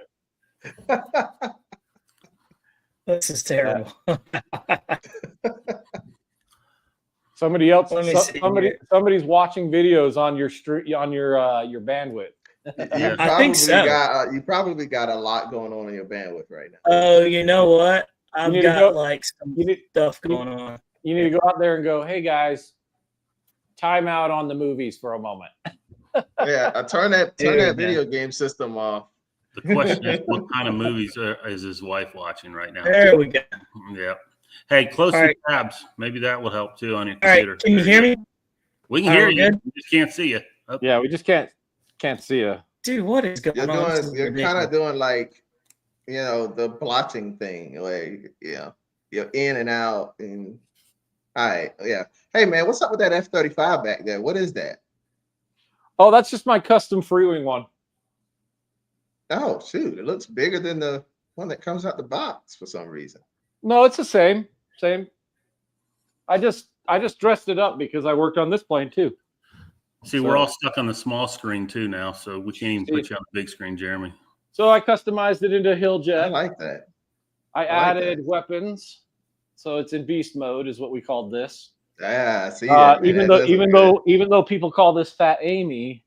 This is terrible. Somebody else. Let me see here. Somebody's watching videos on your your bandwidth. Yeah. I think so. You probably got a lot going on in your bandwidth right now. Oh, you know what? I've need to got go- like some You need stuff going on. you need to go out there and go, hey guys, time out on the movies for a moment. Yeah, turn that Dude, video game system off. The question is, what kind of movies is his wife watching right now? There we go. Yeah. Hey, close All the right. tabs. Maybe that will help too on your All right, computer. can you hear me? We can All hear right, you. good. We just can't see you. Oh, Yeah, we just can't see you. Dude, what is going You're on? This is doing. You're kind ridiculous. of doing like, the blotching thing. Like, you're in and out. And all right, yeah. Hey man, what's up with that F-35 back there? What is that? Oh, that's just my custom Freewing one. Oh shoot, it looks bigger than the one that comes out the box for some reason. No, it's the same. I just dressed it up because I worked on this plane too. See, we're all stuck on the small screen too now, so we can't even put you on the big screen, Jeremy. So I customized it into hill I jet. like that. I like added that. weapons, so it's in beast mode, is what we called this. Yeah, I see that. Man. Even That does look though people call this Fat Amy,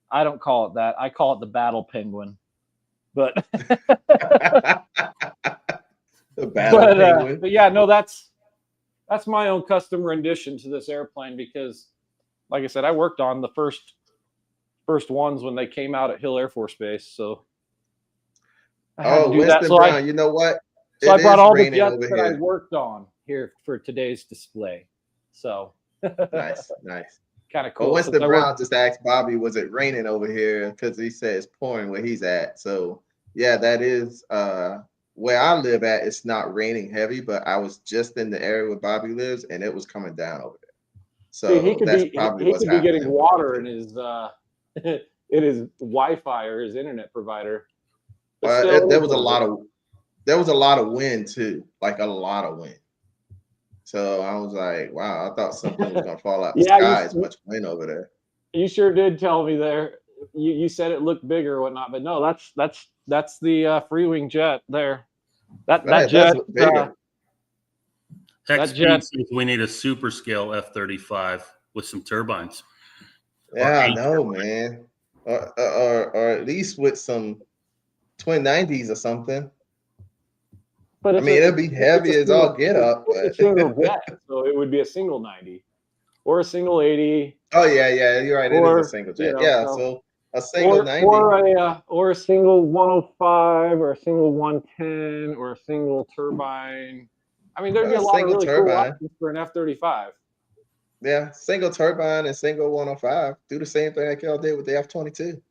I don't call it that. I call it the Battle Penguin. But good. The battle penguin. but yeah, no, that's my own custom rendition to this airplane because, like I said, I worked on the first ones when they came out at Hill Air Force Base. So I had to do that. Winston So Brown, you know what? So I It brought is all the raining jets over that I here. worked on here for today's display. So Nice, nice. kind of cool. Well, Since Winston I Brown worked- just asked Bobby, was it raining over here? Because he said it's pouring where he's at. So yeah, that is where I live at. It's not raining heavy, but I was just in the area where Bobby lives, and it was coming down over there. So See, he could that's be probably he what's could be getting happening. water in his in his Wi-Fi or his internet provider. But still, There was a lot of wind too, like a lot of wind. So I was like, wow, I thought something was gonna fall out the Yeah, sky. It's much wind over there. you sure did tell me there. You said it looked bigger or whatnot, but no, that's the free wing jet there. That It jet does look bigger. Tech that Speed jet- says we need a super scale F-35 with some turbines. Yeah, I know, man. Or at least with some twin 90s or something. but I mean, it'll be heavy as all get up. It's a single jet, so it would be a single 90 or a single 80. Oh yeah, you're right. It is a single jet. Yeah, so a single 90. Or a single 105 or a single 110 or a single turbine. I mean, there'd be a lot of really cool options for an F-35. Yeah, single turbine and single 105. Do the same thing like y'all did with the F-22.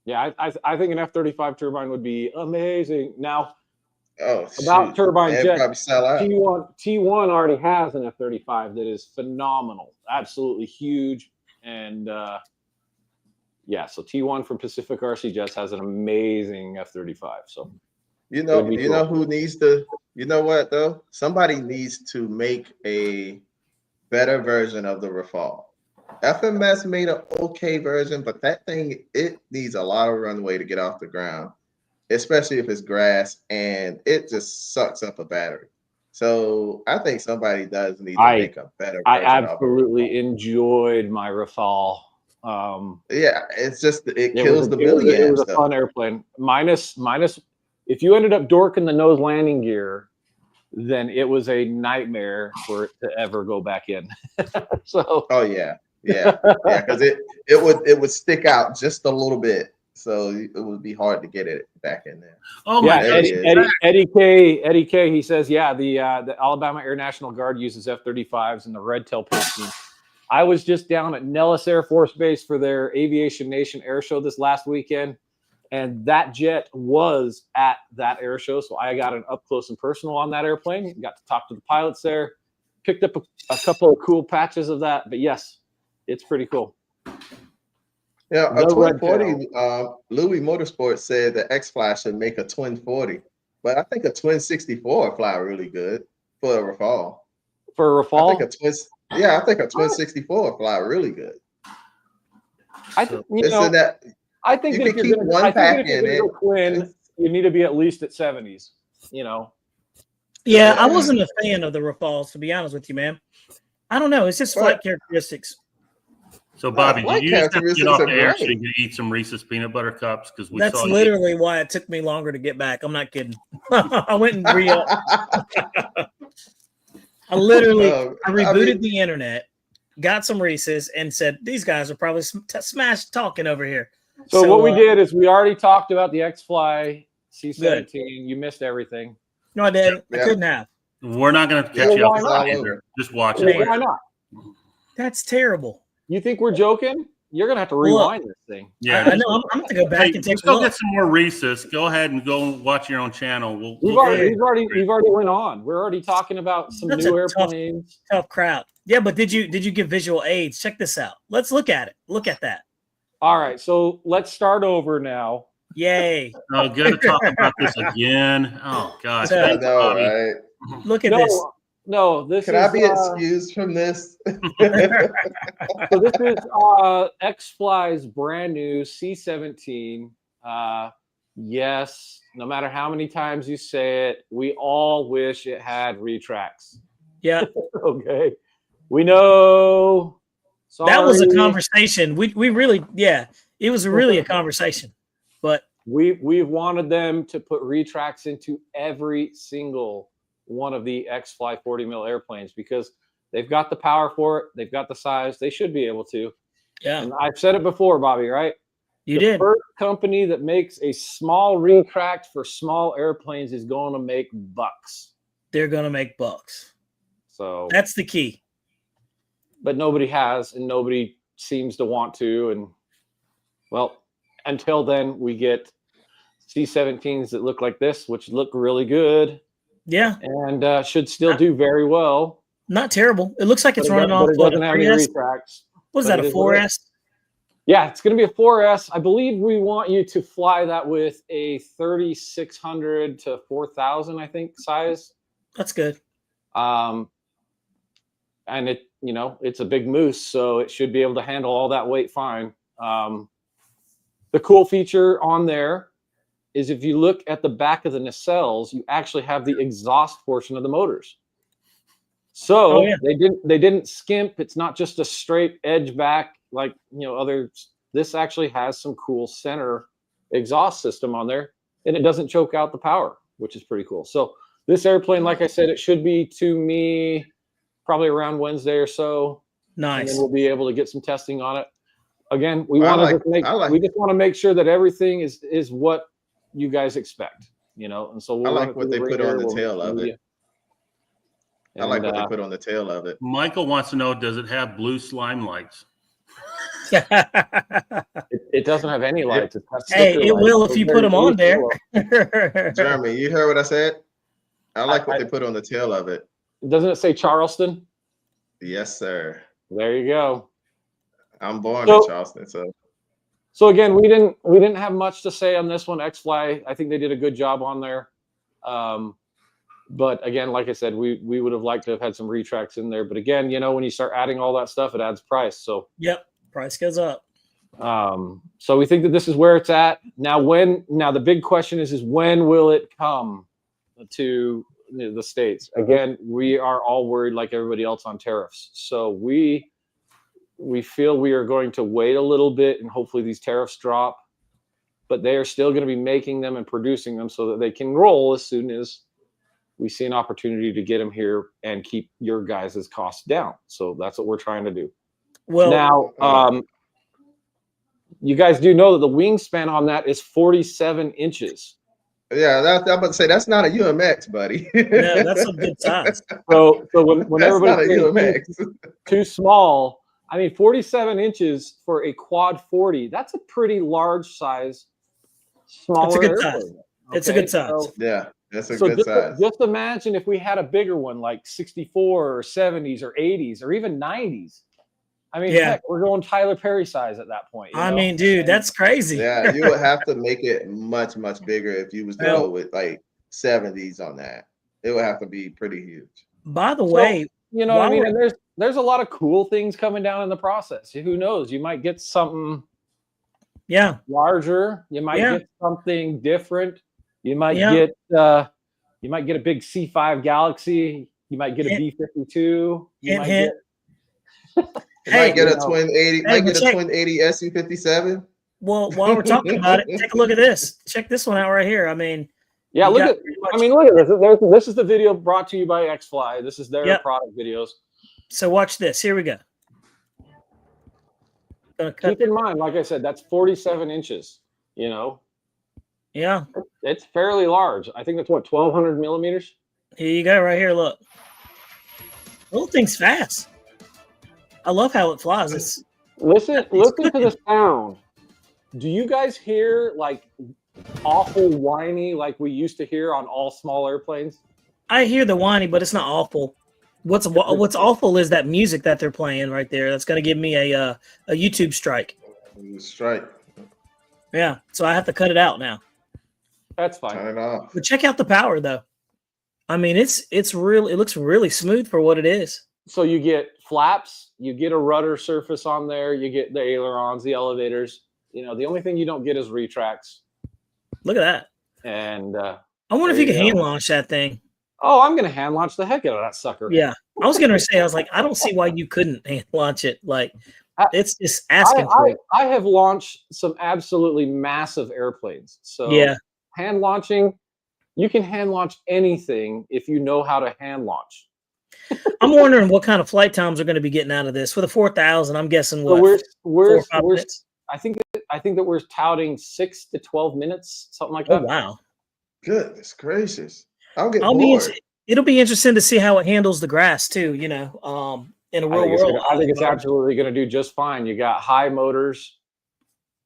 Yeah, I think an F-35 turbine would be amazing. Now, about turbine jet, jet, probably sell out. T1 already has an F-35 that is phenomenal, absolutely huge, and so T1 from Pacific RC Jets has an amazing F-35. So you know who needs to, you know what though? Somebody needs to make a better version of the Rafale. FMS made an okay version, but that thing, it needs a lot of runway to get off the ground, especially if it's grass, and it just sucks up a battery. So I think somebody does need to make a better version. I absolutely enjoyed my Rafale. Yeah, it's just it kills the milliamps. It was a fun airplane. Minus, if you ended up dorking the nose landing gear, then it was a nightmare for it to ever go back in. So. Oh yeah, because it would stick out just a little bit, so it would be hard to get it back in there. Oh my God. Eddie K. He says, yeah, the Alabama Air National Guard uses F-35s and the red tail piston. I was just down at Nellis Air Force Base for their Aviation Nation Air Show this last weekend, and that jet was at that air show. So I got an up close and personal on that airplane. Got to talk to the pilots there. Picked up a couple of cool patches of that. But yes, it's pretty cool. Yeah, a twin 40. Louis Motorsports said the X-Fly should make a twin 40, but I think a twin 64 fly really good for a Rafale. For a Rafale, I think a twin 64 fly really good. I think I think you can keep one pack in it. Twin, you need to be at least at 70s. Yeah, I wasn't a fan of the Rafales, to be honest with you, man. I don't know. It's just flight characteristics. So, Bobby, did you just have to get off the air so you could eat some Reese's peanut butter cups? Because that's literally why it took me longer to get back. I'm not kidding. I went and I rebooted the internet, got some Reese's, and said, these guys are probably smash talking over here. So what we did is we already talked about the X-Fly C-17. You missed everything. No, I didn't. I couldn't have. We're not going to catch you up either. Just watch it. Why not? That's terrible. You think we're joking? You're gonna have to rewind this thing. Yeah, I know. I'm gonna go back and take a look. Get some more Reese's. Go ahead and go watch your own channel. We've already went on. We're already talking about some new airplanes. Tough crowd. Yeah, but did you give visual aids? Check this out. Let's look at it. Look at that. All right, so let's start over now. Yay! Oh, got to talk about this again. Oh gosh, I know, right? Look at this. No, this Can I be excused from this? So this is X-Fly's brand new C-17. Yes, no matter how many times you say it, we all wish it had retracts. Yeah. Okay. We know. Sorry. That was a conversation. We really, it was really a conversation. But we've wanted them to put retracts into every single one of the X-Fly 40 mil airplanes because they've got the power for it. They've got the size. They should be able to. Yeah. And I've said it before, Bobby, right? You the did. First company that makes a small retract for small airplanes is going to make bucks. They're going to make bucks. So that's the key. But nobody has, and nobody seems to want to. And well, until then, we get C-17s that look like this, which look really good. Yeah. And should still do very well. Not terrible. It looks like it's running off. It doesn't have any retracts. What is that, a 4S? Yeah, it's going to be a 4S. I believe we want you to fly that with a 3,600 to 4,000, I think, size. That's good. and it's a big moose, so it should be able to handle all that weight fine. The cool feature on there is if you look at the back of the nacelles, you actually have the exhaust portion of the motors. So they didn't skimp. It's not just a straight edge back like others. This actually has some cool center exhaust system on there, and it doesn't choke out the power, which is pretty cool. So this airplane, like I said, it should be to me probably around Wednesday or so. Nice. And then we'll be able to get some testing on it. Again, we just want to make sure that everything is what you guys expect, and so I like what they put on the tail of it. I like what they put on the tail of it. Michael wants to know, does it have blue slime lights? It doesn't have any lights. Hey, it will if you put them on there. Jeremy, you heard what I said? I like what they put on the tail of it. Doesn't it say Charleston? Yes, sir. There you go. I'm born in Charleston, so. So again, we didn't have much to say on this one. X-Fly, I think they did a good job on there. But again, like I said, we would have liked to have had some retracts in there. But again, when you start adding all that stuff, it adds price. So yep, price goes up. So we think that this is where it's at now. The big question is when will it come to the States? Again, we are all worried like everybody else on tariffs. So we feel we are going to wait a little bit and hopefully these tariffs drop, but they are still going to be making them and producing them so that they can roll as soon as we see an opportunity to get them here and keep your guys' costs down. So that's what we're trying to do. Well, now, you guys do know that the wingspan on that is 47 inches. Yeah, I'm about to say that's not a UMX, buddy. No, that's a good size. So when everybody says UMX. Too small, 47 inches for a quad 40, that's a pretty large size, smaller airplane. Size. Okay? It's a good size. So, yeah, that's a good size. Just imagine if we had a bigger one like 64 or 70s or 80s or even 90s. Heck, we're going Tyler Perry size at that point. Dude, that's crazy. Yeah, you would have to make it much, much bigger if you was to go with like 70s on that. It would have to be pretty huge. By the way, and there's a lot of cool things coming down in the process. Who knows? You might get something larger. You might get something different. You might get a big C5 Galaxy. You might get a B-52. You might get a twin 80. Might get a twin 80 SU-57. Well, while we're talking about it, take a look at this. Check this one out right here. Look at this. This is the video brought to you by X-Fly. This is their product videos. So watch this. Here we go. Keep in mind, like I said, that's 47 inches. Yeah, it's fairly large. I think that's 1,200 millimeters. Here you go, right here. Look, little thing's fast. I love how it flies. Listen to the sound. Do you guys hear like awful whiny like we used to hear on all small airplanes? I hear the whiny, but it's not awful. What's awful is that music that they're playing right there. That's going to give me a YouTube strike. Strike. Yeah, so I have to cut it out now. That's fine. Turn it off. But check out the power though. It's really, it looks really smooth for what it is. So you get flaps, you get a rudder surface on there, you get the ailerons, the elevators. The only thing you don't get is retracts. Look at that. And I wonder if you can hand launch that thing. Oh, I'm going to hand launch the heck out of that sucker. Yeah. I was going to say, I don't see why you couldn't hand launch it. Like, it's just asking for it. I have launched some absolutely massive airplanes. So hand launching, you can hand launch anything if you know how to hand launch. I'm wondering what kind of flight times are going to be getting out of this. For the 4,000, I'm guessing what? So we're I think that we're touting 6 to 12 minutes, something like that. Oh, wow. Goodness gracious. It'll be interesting to see how it handles the grass too, in a real world. I think it's absolutely going to do just fine. You got high motors.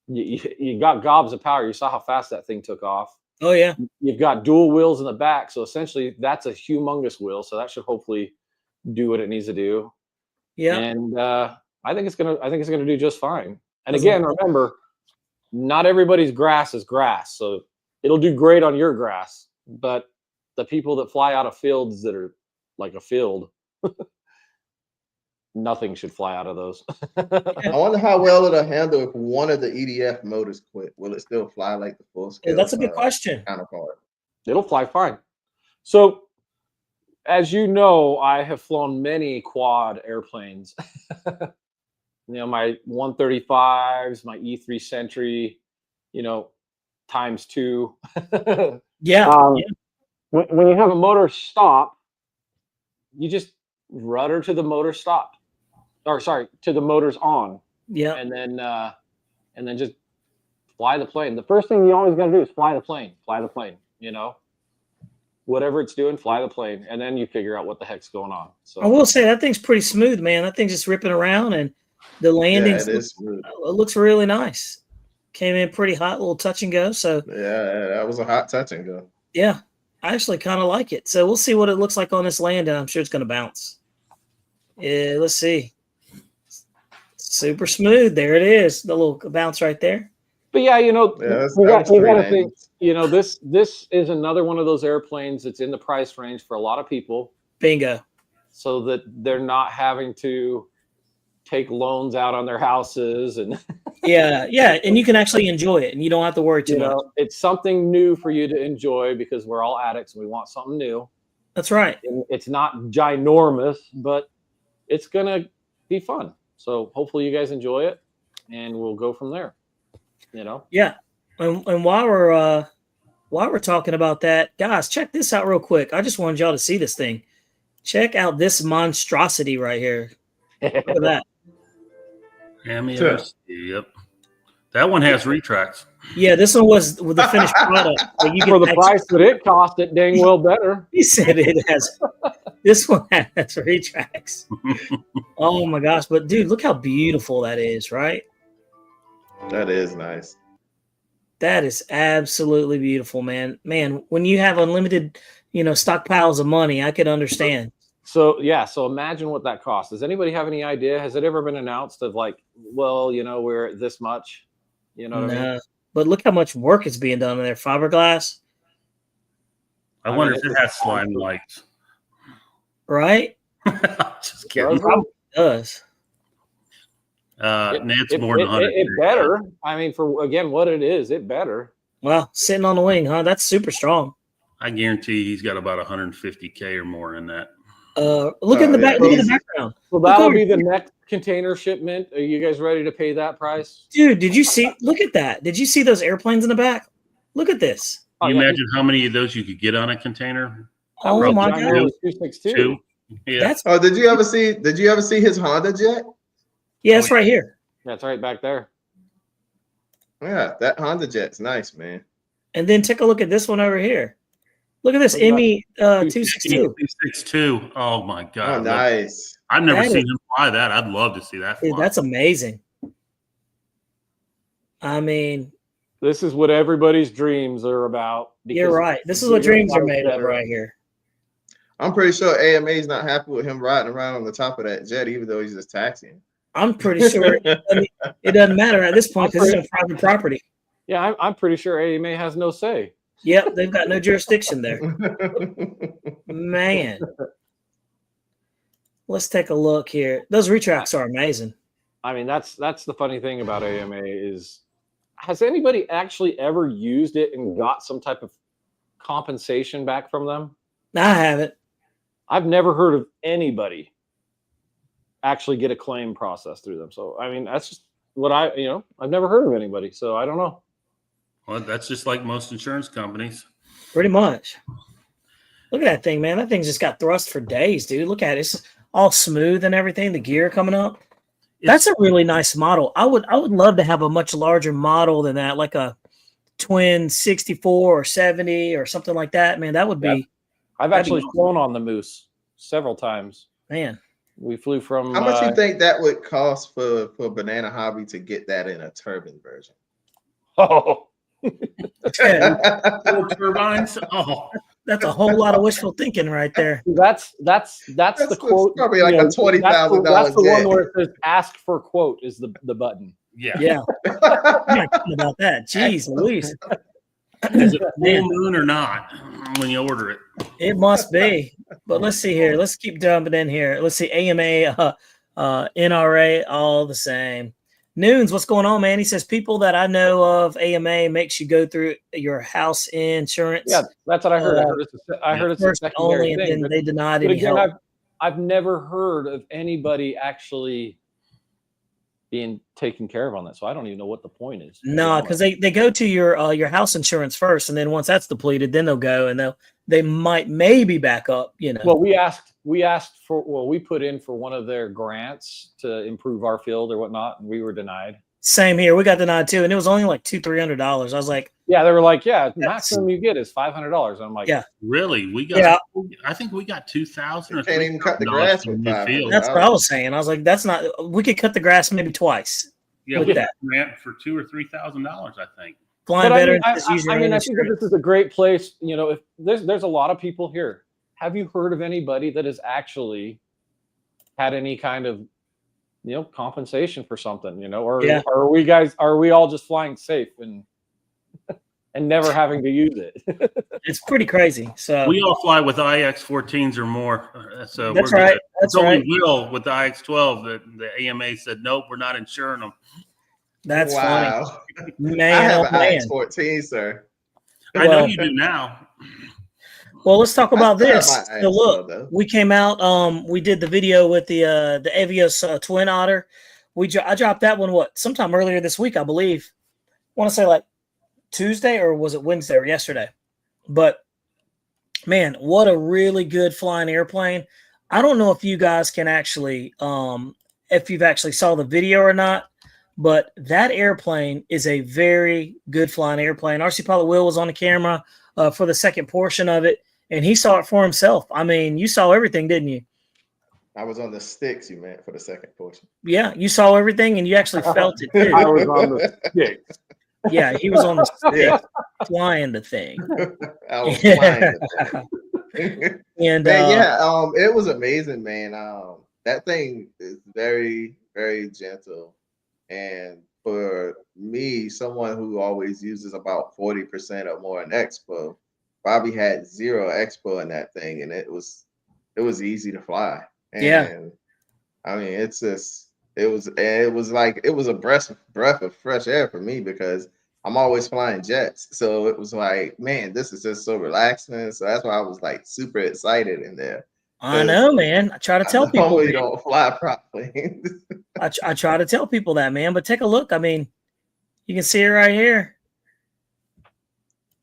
You got gobs of power. You saw how fast that thing took off. Oh, yeah. You've got dual wheels in the back. So essentially that's a humongous wheel. So that should hopefully do what it needs to do. Yeah. And I think it's gonna do just fine. And again, remember, not everybody's grass is grass. So it'll do great on your grass, but the people that fly out of fields that are like a field, nothing should fly out of those. I wonder how well it'll handle if one of the EDF motors quit. Will it still fly like the full scale? That's a good question. Counterpart. It'll fly fine. So, as you know, I have flown many quad airplanes. My 135s, my E3 Sentry, times 2. Yeah. When you have a motor stop, you just rudder to the motor stop, to the motor's on. Yeah. And then just fly the plane. The first thing you always got to do is fly the plane. Whatever it's doing, fly the plane, and then you figure out what the heck's going on. So I will say that thing's pretty smooth, man. That thing's just ripping around, and the landing looks really nice. Came in pretty hot, little touch and go. So yeah, that was a hot touch and go. Yeah, I actually kind of like it. So we'll see what it looks like on this landing. I'm sure it's going to bounce. Yeah, let's see. Super smooth. There it is. The little bounce right there. But yeah, you got to think, this is another one of those airplanes that's in the price range for a lot of people. Bingo. So that they're not having to take loans out on their houses and yeah, and you can actually enjoy it, and you don't have to worry too much. It's something new for you to enjoy because we're all addicts and we want something new. That's right. And it's not ginormous, but it's gonna be fun. So hopefully you guys enjoy it, and we'll go from there. Yeah, and while we're talking about that, guys, check this out real quick. I just wanted y'all to see this thing. Check out this monstrosity right here. Look at that. Yep. That one has retracts. Yeah, this one was with the finished product. For the price that it cost, it dang well better. He said it has. This one has retracts. Oh my gosh! But dude, look how beautiful that is, right? That is nice. That is absolutely beautiful, man. Man, when you have unlimited, stockpiles of money, I could understand. So imagine what that costs. Does anybody have any idea? Has it ever been announced of we're at this much? You know what I mean? But look how much work is being done in there. Fiberglass. I wonder if it has slime lights. Right? Just kidding. It probably does. It's more than 100. It better. I mean, for what it is, it better. Well, sitting on the wing, huh? That's super strong. I guarantee he's got about 150K or more in that. Look at the back. Look at the background. Well, that'll be the next container shipment. Are you guys ready to pay that price? Dude, did you see? Look at that. Did you see those airplanes in the back? Look at this. Can you imagine how many of those you could get on a container? Oh my God. 262. Yeah. Did you ever see his Honda jet? Yeah, it's right here. That's right back there. Yeah, that Honda jet's nice, man. And then take a look at this one over here. Look at this ME 262. 262. Oh my God. Oh, nice. I've never seen him fly that. I'd love to see that fly. Dude, that's amazing. I mean, this is what everybody's dreams are about. You're right. This is what dreams are made of right here. I'm pretty sure AMA is not happy with him riding around on the top of that jet, even though he's just taxiing. I'm pretty sure it doesn't matter at this point because it's on private property. Yeah, I'm pretty sure AMA has no say. Yep, they've got no jurisdiction there. Man. Let's take a look here. Those retracts are amazing. I mean, that's the funny thing about AMA is, has anybody actually ever used it and got some type of compensation back from them? I haven't. I've never heard of anybody actually get a claim process through them. So, I mean, that's just what I've never heard of anybody. So I don't know. Well, that's just like most insurance companies. Pretty much. Look at that thing, man. That thing's just got thrust for days, dude. Look at it. It's all smooth and everything. The gear coming up. That's a really nice model. I would love to have a much larger model than that, like a twin 64 or 70 or something like that. Man, that would be. I've actually flown on the Moose several times. Man. We flew from. How much you think that would cost for Banana Hobby to get that in a turbine version? Oh. Turbines. Oh, that's a whole lot of wishful thinking right there. That's the quote. Probably like a $20,000. That's the one where it says "ask for quote" is the button. Yeah. I'm not kidding about that. Jeez, Louise. Is it full moon or not when you order it? It must be. But let's see here. Let's keep jumping in here. Let's see. AMA NRA, all the same. Noons, what's going on, man? He says people that I know of, AMA makes you go through your house insurance. Yeah, that's what I heard. I heard it's a first secondary only, and thing. then they denied But any again, help. I've never heard of anybody actually being taken care of on that. So I don't even know what the point is. No, because they go to your house insurance first, and then once that's depleted, then they'll go and they might maybe back up. You know. Well, we put in for one of their grants to improve our field or whatnot, and we were denied. Same here. We got denied too, and it was only like $200-300. I was like, yeah, they were like, yeah, maximum you get is $500. I'm like, yeah, really? We got, I think we got 2,000 or can't even cut the grass with $500. That's what I was saying. I was like, that's not. We could cut the grass maybe twice. Yeah, we got a grant for $2,000 or $3,000, I think. Flying veterans. I think that this is a great place. You know, if there's a lot of people here. Have you heard of anybody that has actually had any kind of, compensation for something? Or are we all just flying safe and never having to use it? It's pretty crazy. So we all fly with IX-14s or more. So that's right. That's only right. Will with the IX-12 that the AMA said nope, we're not insuring them. That's wow. funny. Man, I have an man. IX-14, sir. I know you do now. Well, let's talk about this. So look, though. we came out. We did the video with the Avios Twin Otter. I dropped that one sometime earlier this week, I believe. I want to say like Tuesday, or was it Wednesday or yesterday? But man, what a really good flying airplane. I don't know if you guys can actually, if you've actually saw the video or not, but that airplane is a very good flying airplane. RC Pilot Will was on the camera for the second portion of it, and he saw it for himself. I mean, you saw everything, didn't you? I was on the sticks, you meant, for the second portion. Yeah, you saw everything, and you actually felt it too. I was on the sticks. Yeah, he was on the stick, flying the thing. I was flying the thing. And man, it was amazing, man. That thing is very, very gentle. And for me, someone who always uses about 40% or more in Expo, Bobby had 0 Expo in that thing, and it was easy to fly. And I mean, it was a breath of fresh air for me, because I'm always flying jets. So it was like, man, this is just so relaxing. So that's why I was like super excited in there. I know, man. I try to tell people. Normally don't fly properly. I try to tell people that, man. But take a look. I mean, you can see it right here.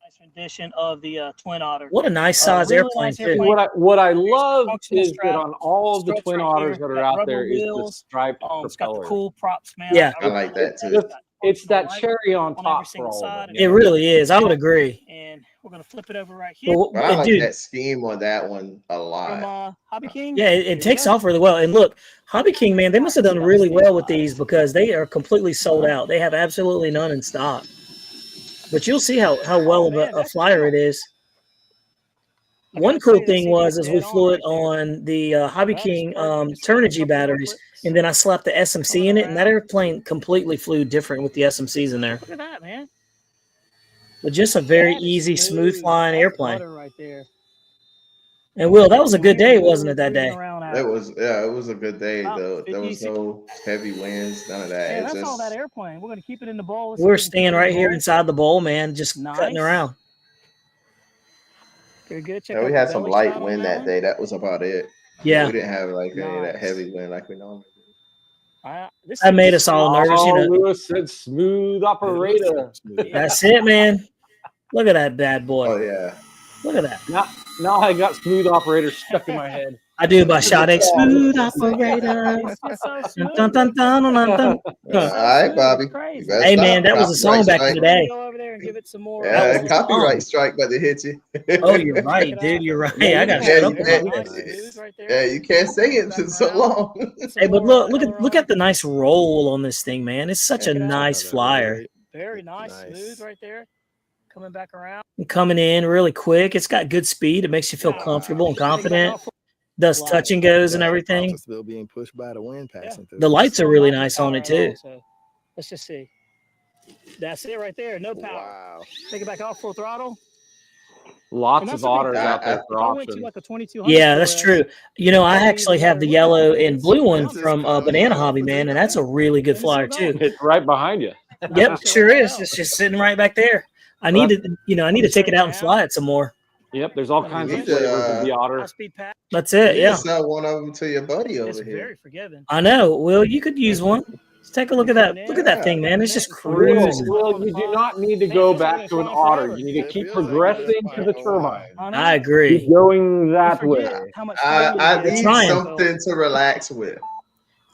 Nice rendition of the Twin Otter. What a nice size really airplane, nice too. airplane. What I love is that on all of the Twin Otters that are out there is the striped propeller. It's got the cool props, man. Yeah, I like that too. It's that cherry on top for all of them. It really is. I would agree. And we're gonna flip it over right here. But I like that scheme on that one a lot. From Hobby King. Yeah, it takes off really well. And look, Hobby King, man, they must have done really well with these, because they are completely sold out. They have absolutely none in stock. But you'll see how well of a flyer it is. One cool thing was we flew it on the Hobby King Turnigy batteries, and then I slapped the SMC in it, and that airplane completely flew different with the SMCs in there. Look at that, man. But just a very easy, smooth flying airplane. Right there. And Will, that was a good day, wasn't it, that day? It was a good day though. There was no heavy winds, none of that. Yeah, that's all that airplane. We're gonna keep it in the bowl. We're staying right here inside the bowl, man, just cutting around. Very good. Yeah, we had some light wind that day. That was about it. Yeah, we didn't have like any of that heavy wind like we normally do. That made us all nervous. Lewis said smooth operator. That's it, man. Look at that bad boy. Oh yeah. Look at that. Now I got smooth operator stuck in my head. I do by Sade. Smooth operator. Dun, dun, dun, dun, dun, dun. All right, Bobby. Hey, man, that was a song back in the day. Go over there and give it some more. Yeah, copyright strike, but they hit you. Oh, you're right, dude. You're right. I got shut up. Yeah, you can't say it for so long. Hey, but look at the nice roll on this thing, man. It's such a nice flyer. Very nice, smooth right there. Coming back around. Coming in really quick. It's got good speed. It makes you feel comfortable and confident. Does touch and goes and everything. Still being pushed by the wind passing through. The lights are really nice on it too. So let's just see. That's it right there. No power. Wow. Take it back off full throttle. Lots And of that's the thing, otters I- out there I- for If I went to auction. like a 2200, Yeah, that's true. You know, I actually have the yellow and blue one It's just from common Banana knowledge Hobby, for man, them. and that's a really good And it's still flyer too. going. It's right behind you. Yep, Push it sure right is. out. It's just sitting right back there. I Well, need to, you know, I need to take it out and fly it some more. Yep, there's all I mean, kinds of need flavors to, of the otter. High-speed pack. That's You it. need Yeah, to sell one of them to your buddy It's over here. very forgiving. I know. Will, you could use one. Let's take a look at that. Look at that thing, man. It's just cruising. Well, you do not need to go back to an otter. You need to That keep feels like progressing it's to the fine. turbine. I know. I Keep agree. going You that way. forget how much time I you need trying. something to relax with.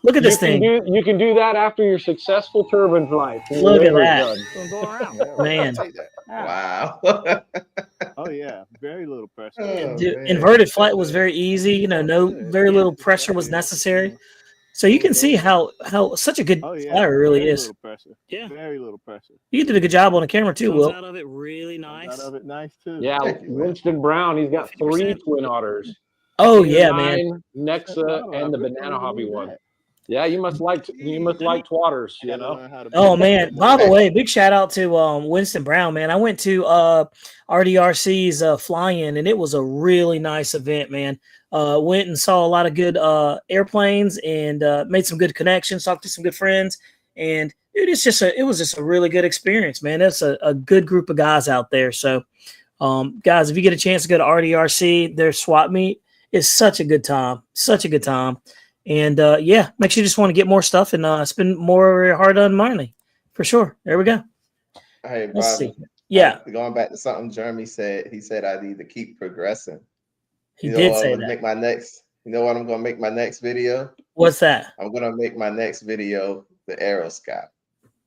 Look at this thing. You can do that after your successful turbine flight. when Look your at labor's that. done. Gonna go around. Yeah, Man. Take that. Ah. Wow. Oh yeah, very little pressure. Oh, Dude, man. inverted flight was very easy. You know, no very little pressure was necessary. So you can see how such a good Oh yeah, flyer really very is. little pressure. Yeah. Very little pressure. You did a good job on the camera too, Comes Will. out of it really nice. Out of it nice too. Yeah, Thank you, man. Winston Brown, he's got 3 50%. twin otters. Oh yeah, man. Nexa, and the Banana Hobby one. Yeah, you must like twatters, you know. Oh man! By the way, big shout out to Winston Brown, man. I went to RDRC's fly-in, and it was a really nice event, man. Went and saw a lot of good airplanes, and made some good connections. Talked to some good friends, and it was just a really good experience, man. It's a good group of guys out there. So, guys, if you get a chance to go to RDRC, their swap meet is such a good time, And yeah, makes you just want to get more stuff and spend more hard-earned money for sure. There we go. Hey, Let's Bobby. see. Yeah, Going back to something Jeremy said, he said I need to keep progressing. he You know did what say I'm gonna that. make my next. You know what I'm gonna make my next video? What's that? I'm gonna make my next video the Aeroscout.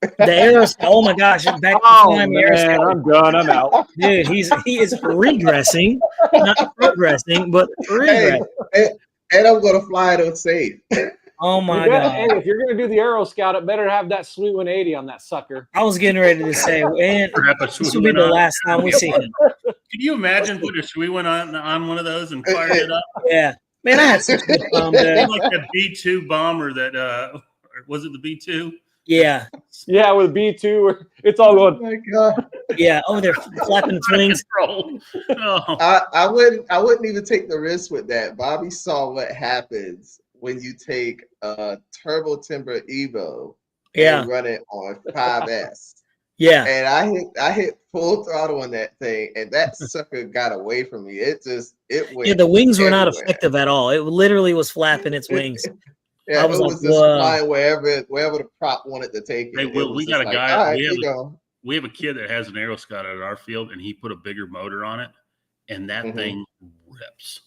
The arrows. Oh my gosh! Back to Oh flying the man, Aeroscout. I'm done. I'm out. Dude, he is regressing, not progressing, but regressing. Hey, and I'm gonna fly it on safe. Oh my You better- god! Hey, if you're gonna do the Aero Scout, it better have that sweet 180 on that sucker. I was getting ready to say, and this will be the last time we see him. Can you imagine putting a Schwinn on one of those and firing it up? Yeah, man, I had such a good time, It's dude. like that B-2 bomber that was it the B-2? Yeah, Yeah, with B2, it's all Oh going. my god! yeah, over there flapping its wings. Control. Oh. I wouldn't even take the risk with that. Bobby saw what happens when you take a Turbo Timber Evo Yeah, and run it on 5S. yeah. And I hit full throttle on that thing, and that sucker got away from me. It went. Yeah, the wings were not everywhere. effective at all. It literally was flapping its wings. Yeah, I was it like, was just whoa. flying wherever the prop wanted to take it. Hey, It Will, was we just got a like, guy- All right, we have you go. We have a kid that has an Aeroscout at our field, and he put a bigger motor on it, and that Mhm. thing rips.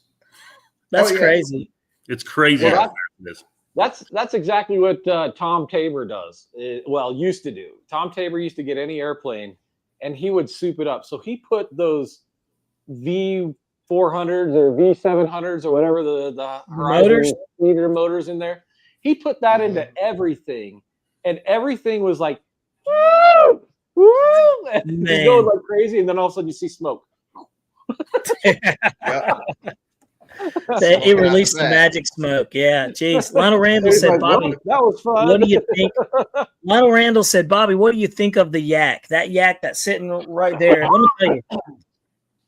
That's Oh, yeah. crazy. It's crazy. Well, how fast it is. That's exactly what Tom Tabor does. Used to do. Tom Tabor used to get any airplane, and he would soup it up. So he put those V400s or V700s or whatever the Motors? Horizon motors in there. He put that Mhm. into everything, and everything was like, woo, woo, and he's Man. going like crazy, and then all of a sudden you see smoke. Yep. It released the magic smoke. Yeah, jeez. Lionel Randall He's said, like, Bobby, "Well, that was fun." what do you think? Lionel Randall said, Bobby, what do you think of the yak? That yak that's sitting right there. Let me tell you.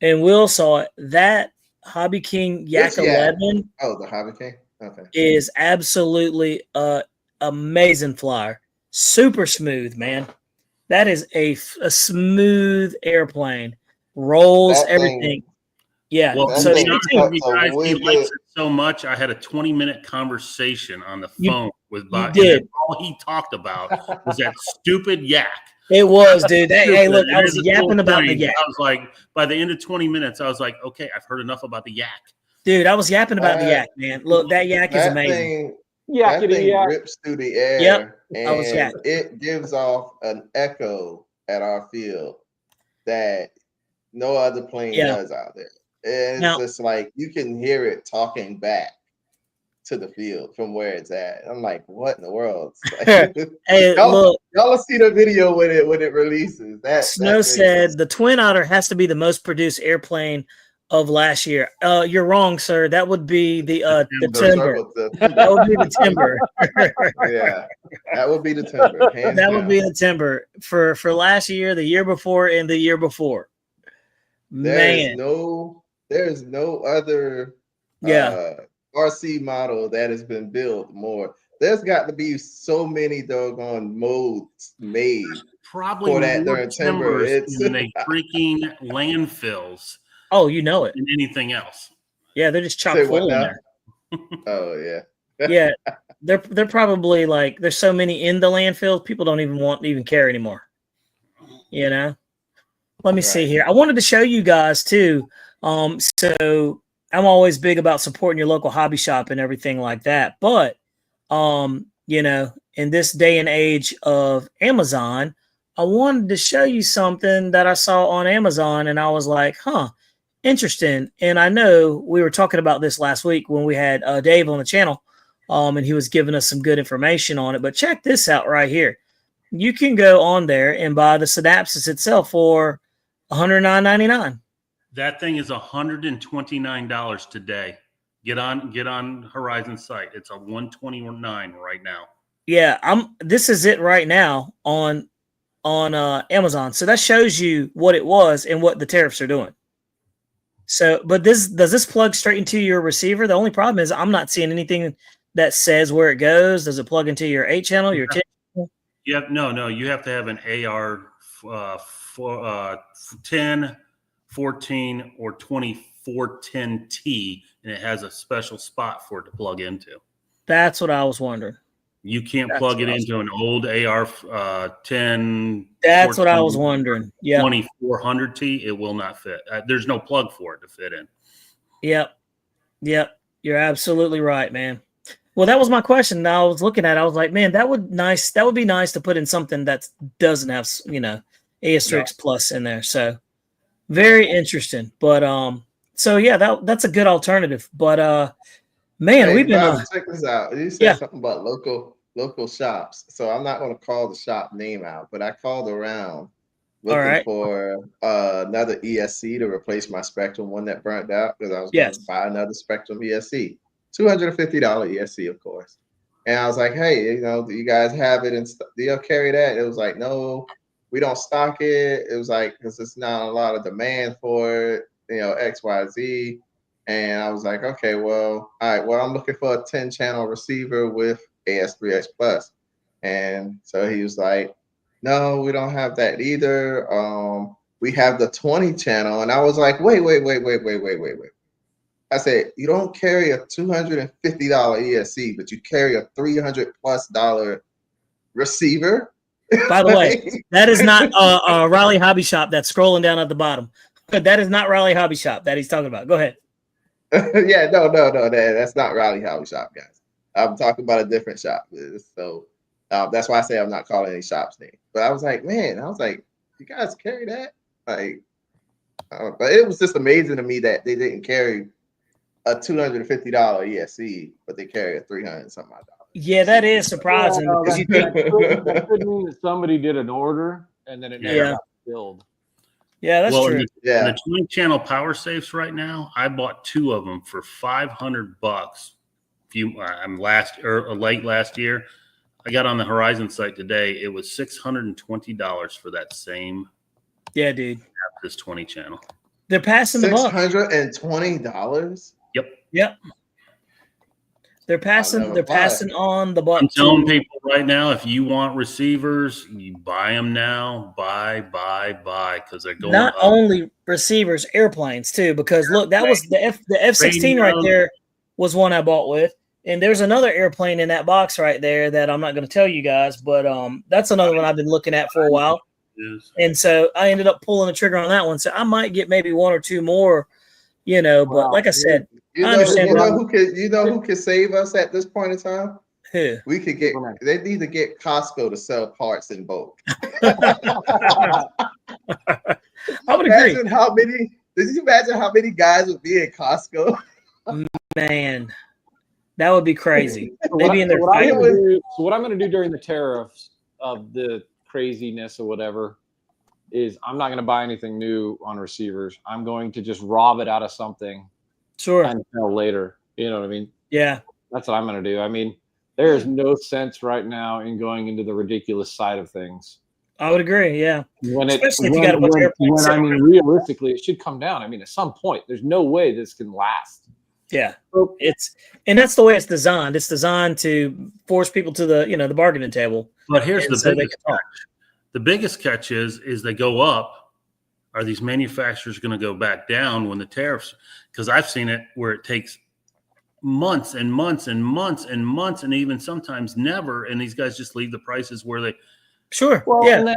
And Will saw it. That Hobby King Yak Which yak? 11 Oh, the Hobby King. Okay. is absolutely amazing flyer. Super smooth, man. That is a smooth airplane. Rolls, That thing- everything. Yeah. Well, That so to be thing honest stay tuned. with you cuts a guys, he wicked- likes it so much. I had a 20-minute conversation on the You- phone with you Bob. did. And all he talked about was that stupid yak. It was, dude. Hey, look, And I in was the yapping about the plane, yak. I was like, by the end of 20 minutes, I was like, okay, I've heard enough about the yak. Dude, I was yapping about the Uh, yak, man. Look, that yak is That amazing. thing, Yeah, that thing rips through the air, Yep, I was and yapping. it gives off an echo at our field that no other plane Yeah. does out there. And it's Now- just like you can hear it talking back to the field from where it's at. I'm like, what in the world? It's like- Hey, y'all, look, y'all will see the video when it releases. Snow said the Twin Otter has to be the most produced airplane of last year. You're wrong, sir. That would be the Timber. That would be the Timber. Yeah, that would be the Timber. Hands That would down. be the Timber for last year, the year before, and the year before. Man, there's no other yeah. RC model that has been built more. There's got to be so many doggone modes made Probably for that more during timber. timbers It's in the freaking landfills Oh, you know it. than anything else. Yeah, they're just chock say what full in now? there. Oh yeah. Yeah, they're probably like there's so many in the landfill, people don't even care anymore. You know. Let me see Right. here. I wanted to show you guys too. So I'm always big about supporting your local hobby shop and everything like that. But you know, in this day and age of Amazon, I wanted to show you something that I saw on Amazon, and I was like, huh, interesting. And I know we were talking about this last week when we had Dave on the channel, and he was giving us some good information on it. But check this out right here. You can go on there and buy the Synapsis itself for $109.99. That thing is $129 today. Get on Horizon site. It's a $129 right now. Yeah, this is it right now on Amazon. So that shows you what it was and what the tariffs are doing. So, but does this plug straight into your receiver? The only problem is I'm not seeing anything that says where it goes. Does it plug into your 8 channel, your 10? No. You have to have an AR 10, 14, or 2410T, and it has a special spot for it to plug into. That's what I was wondering. You can't plug it into an old AR 10. That's 14, what I was wondering. Yeah. 2400T. It will not fit. There's no plug for it to fit in. Yep. You're absolutely right, man. Well, that was my question. Now I was looking at it, I was like, man, that would be nice to put in something that doesn't have, Asterix Plus in there. So very interesting. But so yeah, that's a good alternative. But man, Hey, we've been Bobby, check this out. You said something about local shops. So I'm not going to call the shop name out, but I called around looking for another ESC to replace my Spectrum one that burnt out because I was going to buy another Spectrum ESC. $250 ESC, of course. And I was like, hey, do you guys have it? And do you carry that? It was like, no, we don't stock it. It was like, because there's not a lot of demand for it, X, Y, Z. And I was like, okay, well, all right, well, I'm looking for a 10-channel receiver with AS3X Plus. And so he was like, no, we don't have that either. We have the 20-channel. And I was like, wait. I said, you don't carry a $250 ESC, but you carry a $300+ receiver. By the way, that is not a Raleigh Hobby Shop that's scrolling down at the bottom. That is not Raleigh Hobby Shop that he's talking about. Go ahead. Yeah, no, that's not Raleigh Hobby Shop, guys. I'm talking about a different shop. So that's why I say I'm not calling any shop's name. But I was like, you guys carry that? Like, but it was just amazing to me that they didn't carry a $250 ESC, but they carry a $300-something. Yeah, that is surprising. That could mean that somebody did an order and then it never got filled. Yeah, that's true. The 20-channel power safes right now, I bought 2 of them for $500. Late last year, I got on the Horizon site today. It was $620 for that same. Yeah, dude. This 20-channel. They're passing the buck. $620. Yep. They're passing on the buck. I'm telling people right now, if you want receivers, you buy them now. Buy, because they're going not up. Only receivers, airplanes too. Because look, that was the F-16 right there was one I bought with, and there's another airplane in that box right there that I'm not going to tell you guys, but that's another one I've been looking at for a while. Yes. And so I ended up pulling the trigger on that one. So I might get maybe 1 or 2 more, but like I said, I understand. You know who could save us at this point in time? Who? We could get. They need to get Costco to sell parts in bulk. I would agree. Did you imagine how many guys would be in Costco? Man, that would be crazy. What I'm going to do during the tariffs of the craziness or whatever is I'm not going to buy anything new on receivers. I'm going to just rob it out of something. Sure. And sell later. You know what I mean? Yeah. That's what I'm going to do. I mean, there is no sense right now in going into the ridiculous side of things. I would agree. Yeah. When it, Especially if you got a bunch of airplanes I mean, realistically, it should come down. I mean, at some point, there's no way this can last. Yeah. And that's the way it's designed. It's designed to force people to the bargaining table. But here's And the so they biggest can talk. catch. The biggest catch is they go up. Are these manufacturers going to go back down when the tariffs? Because I've seen it where it takes months and months and months and months, and even sometimes never. And these guys just leave the prices where they. Sure. Well, yeah. and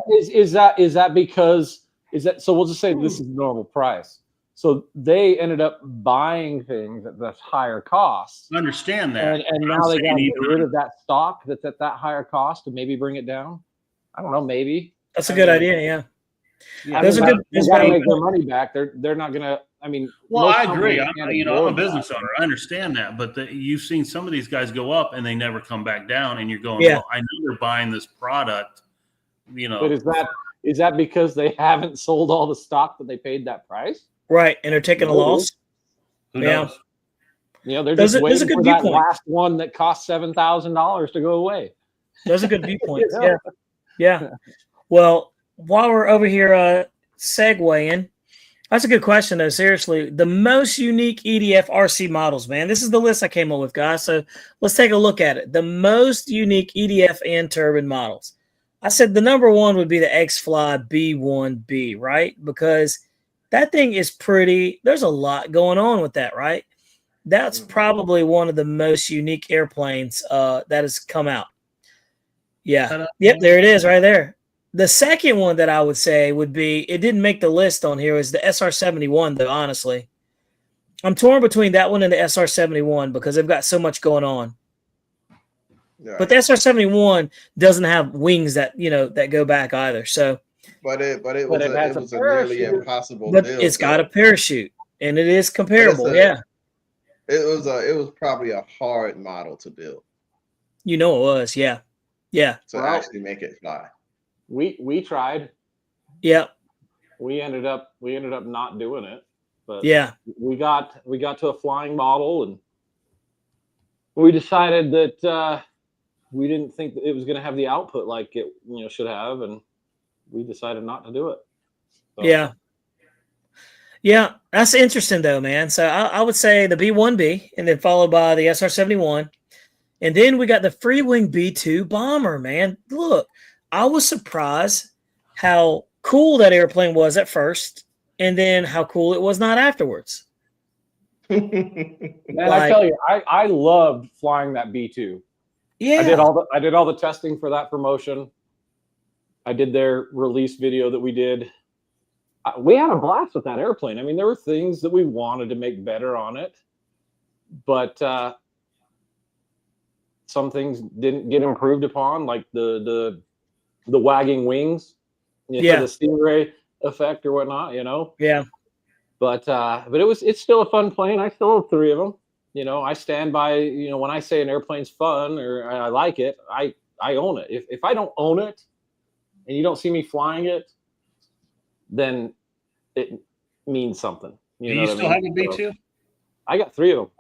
so we'll just say this is the normal price. So they ended up buying things at the higher cost. I understand that. And now they got to get rid of that stock that's at that higher cost to maybe bring it down. I don't know, maybe. That's a good idea. Yeah. Those are good. They got to make their money back. They're not going to. I mean, well, I agree. I'm a business owner. I understand that, but you've seen some of these guys go up and they never come back down, and you're going, well, I know they're buying this product, But is that because they haven't sold all the stock that they paid that price? Right, and they're taking a loss. Who knows? They're just waiting for that last one that cost $7,000 to go away. Those are good viewpoints. Yeah. Well, while we're over here segueing, that's a good question, though. Seriously, the most unique EDF RC models, man. This is the list I came up with, guys. So let's take a look at it. The most unique EDF and turbine models. I said the number one would be the X-Fly B1B, right? Because that thing is pretty. There's a lot going on with that, right? That's probably one of the most unique airplanes that has come out. Yeah. Yep, there it is right there. The second one that I would say would be, it didn't make the list on here, is the SR-71, though, honestly. I'm torn between that one and the SR-71 because they've got so much going on. Yeah. But the SR-71 doesn't have wings that go back either. So, but it was a nearly impossible but build. It's got a parachute, and it is comparable. It was probably a hard model to build. It was, yeah. To actually make it fly. We tried. Yeah. We ended up not doing it. But we got to a flying model, and we decided that we didn't think that it was going to have the output like it should have, and we decided not to do it. So. Yeah, that's interesting though, man. So I would say the B1B, and then followed by the SR-71, and then we got the Freewing B2 bomber. Man, look, I was surprised how cool that airplane was at first, and then how cool it was not afterwards. Man, I tell you, I loved flying that B2. Yeah, I did all the testing for that promotion. I did their release video that we did. We had a blast with that airplane. I mean, there were things that we wanted to make better on it, but some things didn't get improved upon, like the wagging wings, for the stingray effect or whatnot, Yeah. But it's still a fun plane. I still have 3 of them. I stand by, when I say an airplane's fun or I like it, I own it. If I don't own it and you don't see me flying it, then it means something. Do you still have a B2? So I got 3 of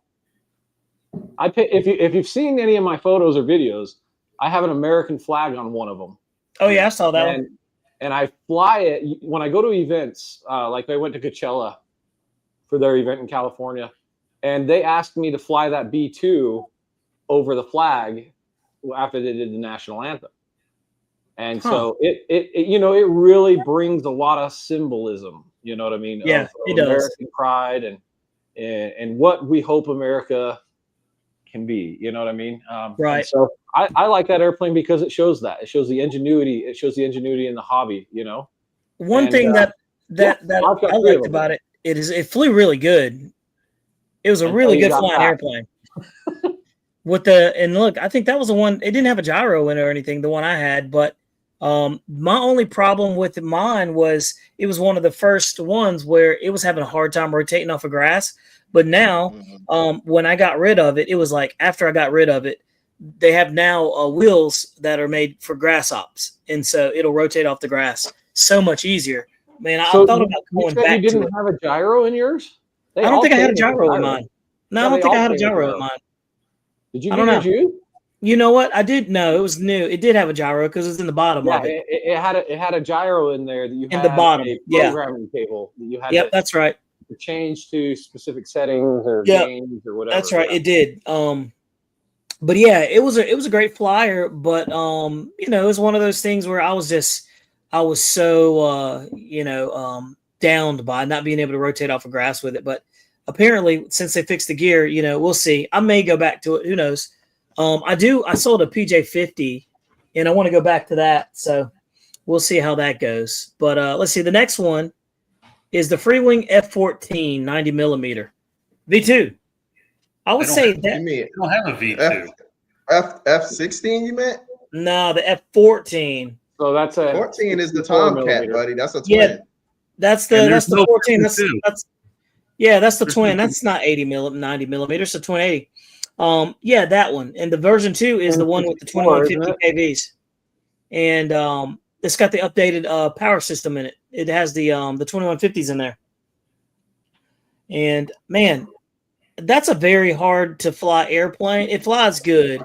them. If you've seen any of my photos or videos, I have an American flag on one of them. Oh yeah, I saw that one. And I fly it when I go to events. Like I went to Coachella for their event in California, and they asked me to fly that B2 over the flag after they did the national anthem. And so it really brings a lot of symbolism. You know what I mean? Yeah, it does. American pride and what we hope America can be. You know what I mean? Right. So I like that airplane because it shows that. It shows the ingenuity. It shows the ingenuity in the hobby. One thing that I liked about it, it flew really good. It was a really good flying airplane. And look, I think that was the one. It didn't have a gyro in it or anything, the one I had, but my only problem with mine was it was one of the first ones where it was having a hard time rotating off of grass. But now, when I got rid of it, it was like after I got rid of it, they have now wheels that are made for grass ops, and so it'll rotate off the grass so much easier. Man, I thought about going back. You didn't have a gyro in yours? I don't think I had a gyro in mine. No, I don't think I had a gyro in mine. Did you use you? You know what? I did know it was new. It did have a gyro because it was in the bottom Yeah, of it. it had a gyro in there that you In had the bottom, a yeah. programming cable that you had Yep, that's right. to change to specific settings or Yep, games or whatever. that's right. Yeah. It did. But yeah, it was a great flyer. But you know, it was one of those things where I was so downed by not being able to rotate off of grass with it. But apparently, since they fixed the gear, you know, we'll see. I may go back to it. Who knows? I sold a PJ50, and I want to go back to that. So we'll see how that goes. But let's see. The next one is the Freewing F14 90 millimeter V2. I would say that You mean I don't have a V2. F16? You meant? no, the F14. So that's a 14 is the 64 Tomcat, millimeter. buddy. That's a twin. Yeah, that's And the there's no 14. 52. That's the twin. That's not 90 millimeters. It's a 2080. Yeah, that one. And the version 2 is the one with the 2150 kVs, and it's got the updated power system in it. It has the 2150s in there. And man, that's a very hard to fly airplane. It flies good,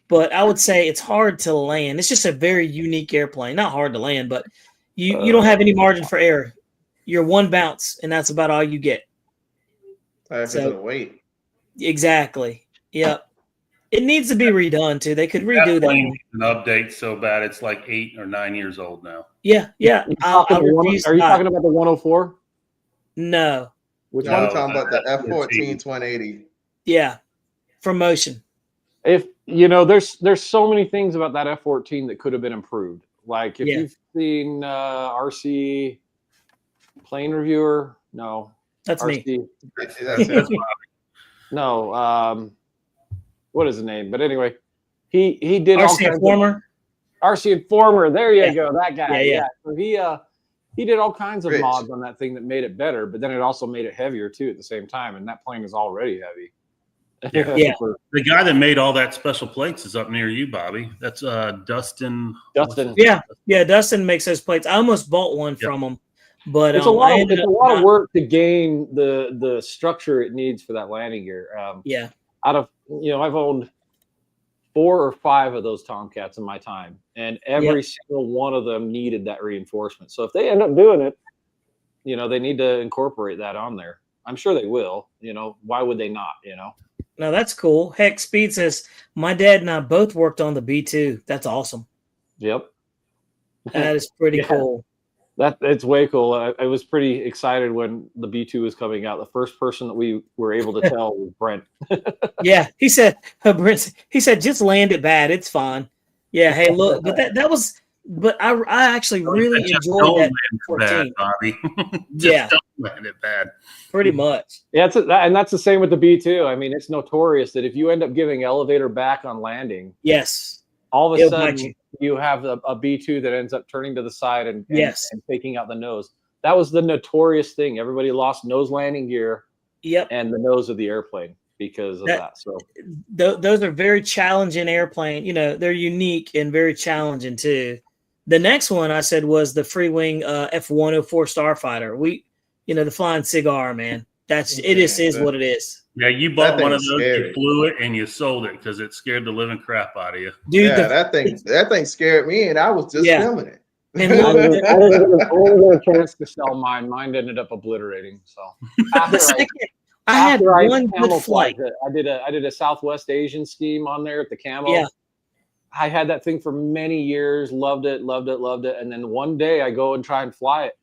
but I would say it's hard to land. It's just a very unique airplane. Not hard to land, but you don't have any margin for error. You're one bounce, and that's about all you get. So wait. Exactly. Yep. It needs to be redone too. They could redo that. plane needs an update so bad it's like 8 or 9 years old now. Yeah. Are you talking about the 104? No. Which No, one? I'm talking about the F14 180. Yeah. From Motion. If you know, there's so many things about that F14 that could have been improved. Like if you've seen RC Plane Reviewer, no, That's RC, me. That's no, what is his name? But anyway, he did all RC kinds Informer. RC Informer. There you Yeah. go, that guy. Yeah. So he did all kinds of Rich. mods on that thing that made it better, but then it also made it heavier too at the same time. And that plane is already heavy. Yeah. The guy that made all that special plates is up near you, Bobby. That's Dustin. Yeah. Dustin makes those plates. I almost bought one from him, but It's a lot of work to gain the structure it needs for that landing gear. Yeah. Out of I've owned 4 or 5 of those Tomcats in my time, and every single one of them needed that reinforcement. So if they end up doing it, they need to incorporate that on there. I'm sure they will. Why would they not? No, that's cool. Heck, Speed says my dad and I both worked on the B2. That's awesome. Yep. That is pretty cool. It's way cool. I was pretty excited when the B2 was coming out. The first person that we were able to tell was Brent. Yeah, he said, Brent. He said, just land it bad. It's fine. Yeah. Hey, look, but that was. But I actually really enjoyed that 14. Bobby. Yeah. Don't land it bad. Pretty much. Yeah, and that's the same with the B2. I mean, it's notorious that if you end up giving elevator back on landing, yes, all of a It'll sudden bite you. you have a B2 that ends up turning to the side and taking out the nose. That was the notorious thing. Everybody lost nose landing gear. Yep. And the nose of the airplane because of that. So those are very challenging airplane. They're unique and very challenging too. The next one I said was the Freewing F104 Starfighter. The flying cigar, man. It is what it is. Yeah, you bought one of those, scary. you flew it, and you sold it because it scared the living crap out of you. Dude, Yeah, that thing scared me, and I was just filming it. And I didn't get a chance to sell mine. Mine ended up obliterating. So I had one good flight. I did a Southwest Asian scheme on there at the Camo. Yeah. I had that thing for many years, loved it. And then one day I go and try and fly it.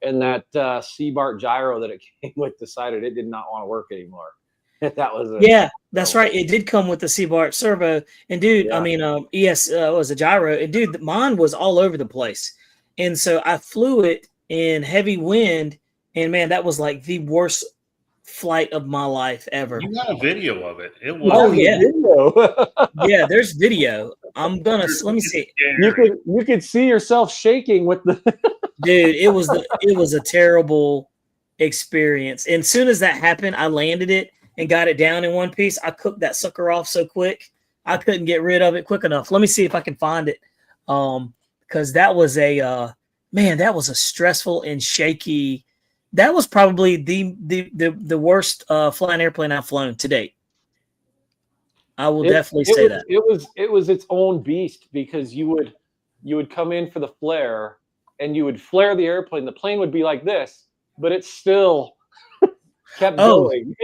And that C-Bart gyro that it came with decided it did not want to work anymore. That was that's right. It did come with the C-Bart servo. And dude, I mean, was a gyro. And dude, mine was all over the place. And so I flew it in heavy wind. And man, that was like the worst flight of my life ever. You got a video of it. It was. Oh yeah. Yeah, there's video. Let me see. You could see yourself shaking with the dude. It was a terrible experience. And as soon as that happened, I landed it and got it down in one piece. I cooked that sucker off so quick. I couldn't get rid of it quick enough. Let me see if I can find it. Because that was that was a stressful and shaky. That was probably the worst flying airplane I've flown to date. I will definitely say that. It was its own beast because you would come in for the flare and you would flare the airplane. The plane would be like this, but it still kept going.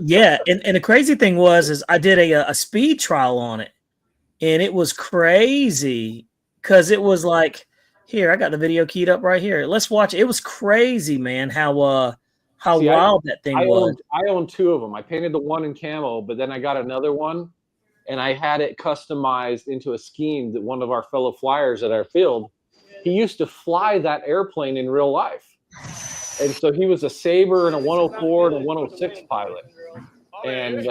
Yeah, and the crazy thing is I did a speed trial on it, and it was crazy because it was like, here, I got the video keyed up right here. Let's watch it. It was crazy, man, how wild that thing was. I own two of them. I painted the one in camo, but then I got another one, and I had it customized into a scheme that one of our fellow flyers at our field, he used to fly that airplane in real life. And so he was a Sabre and a 104 and a 106 pilot. And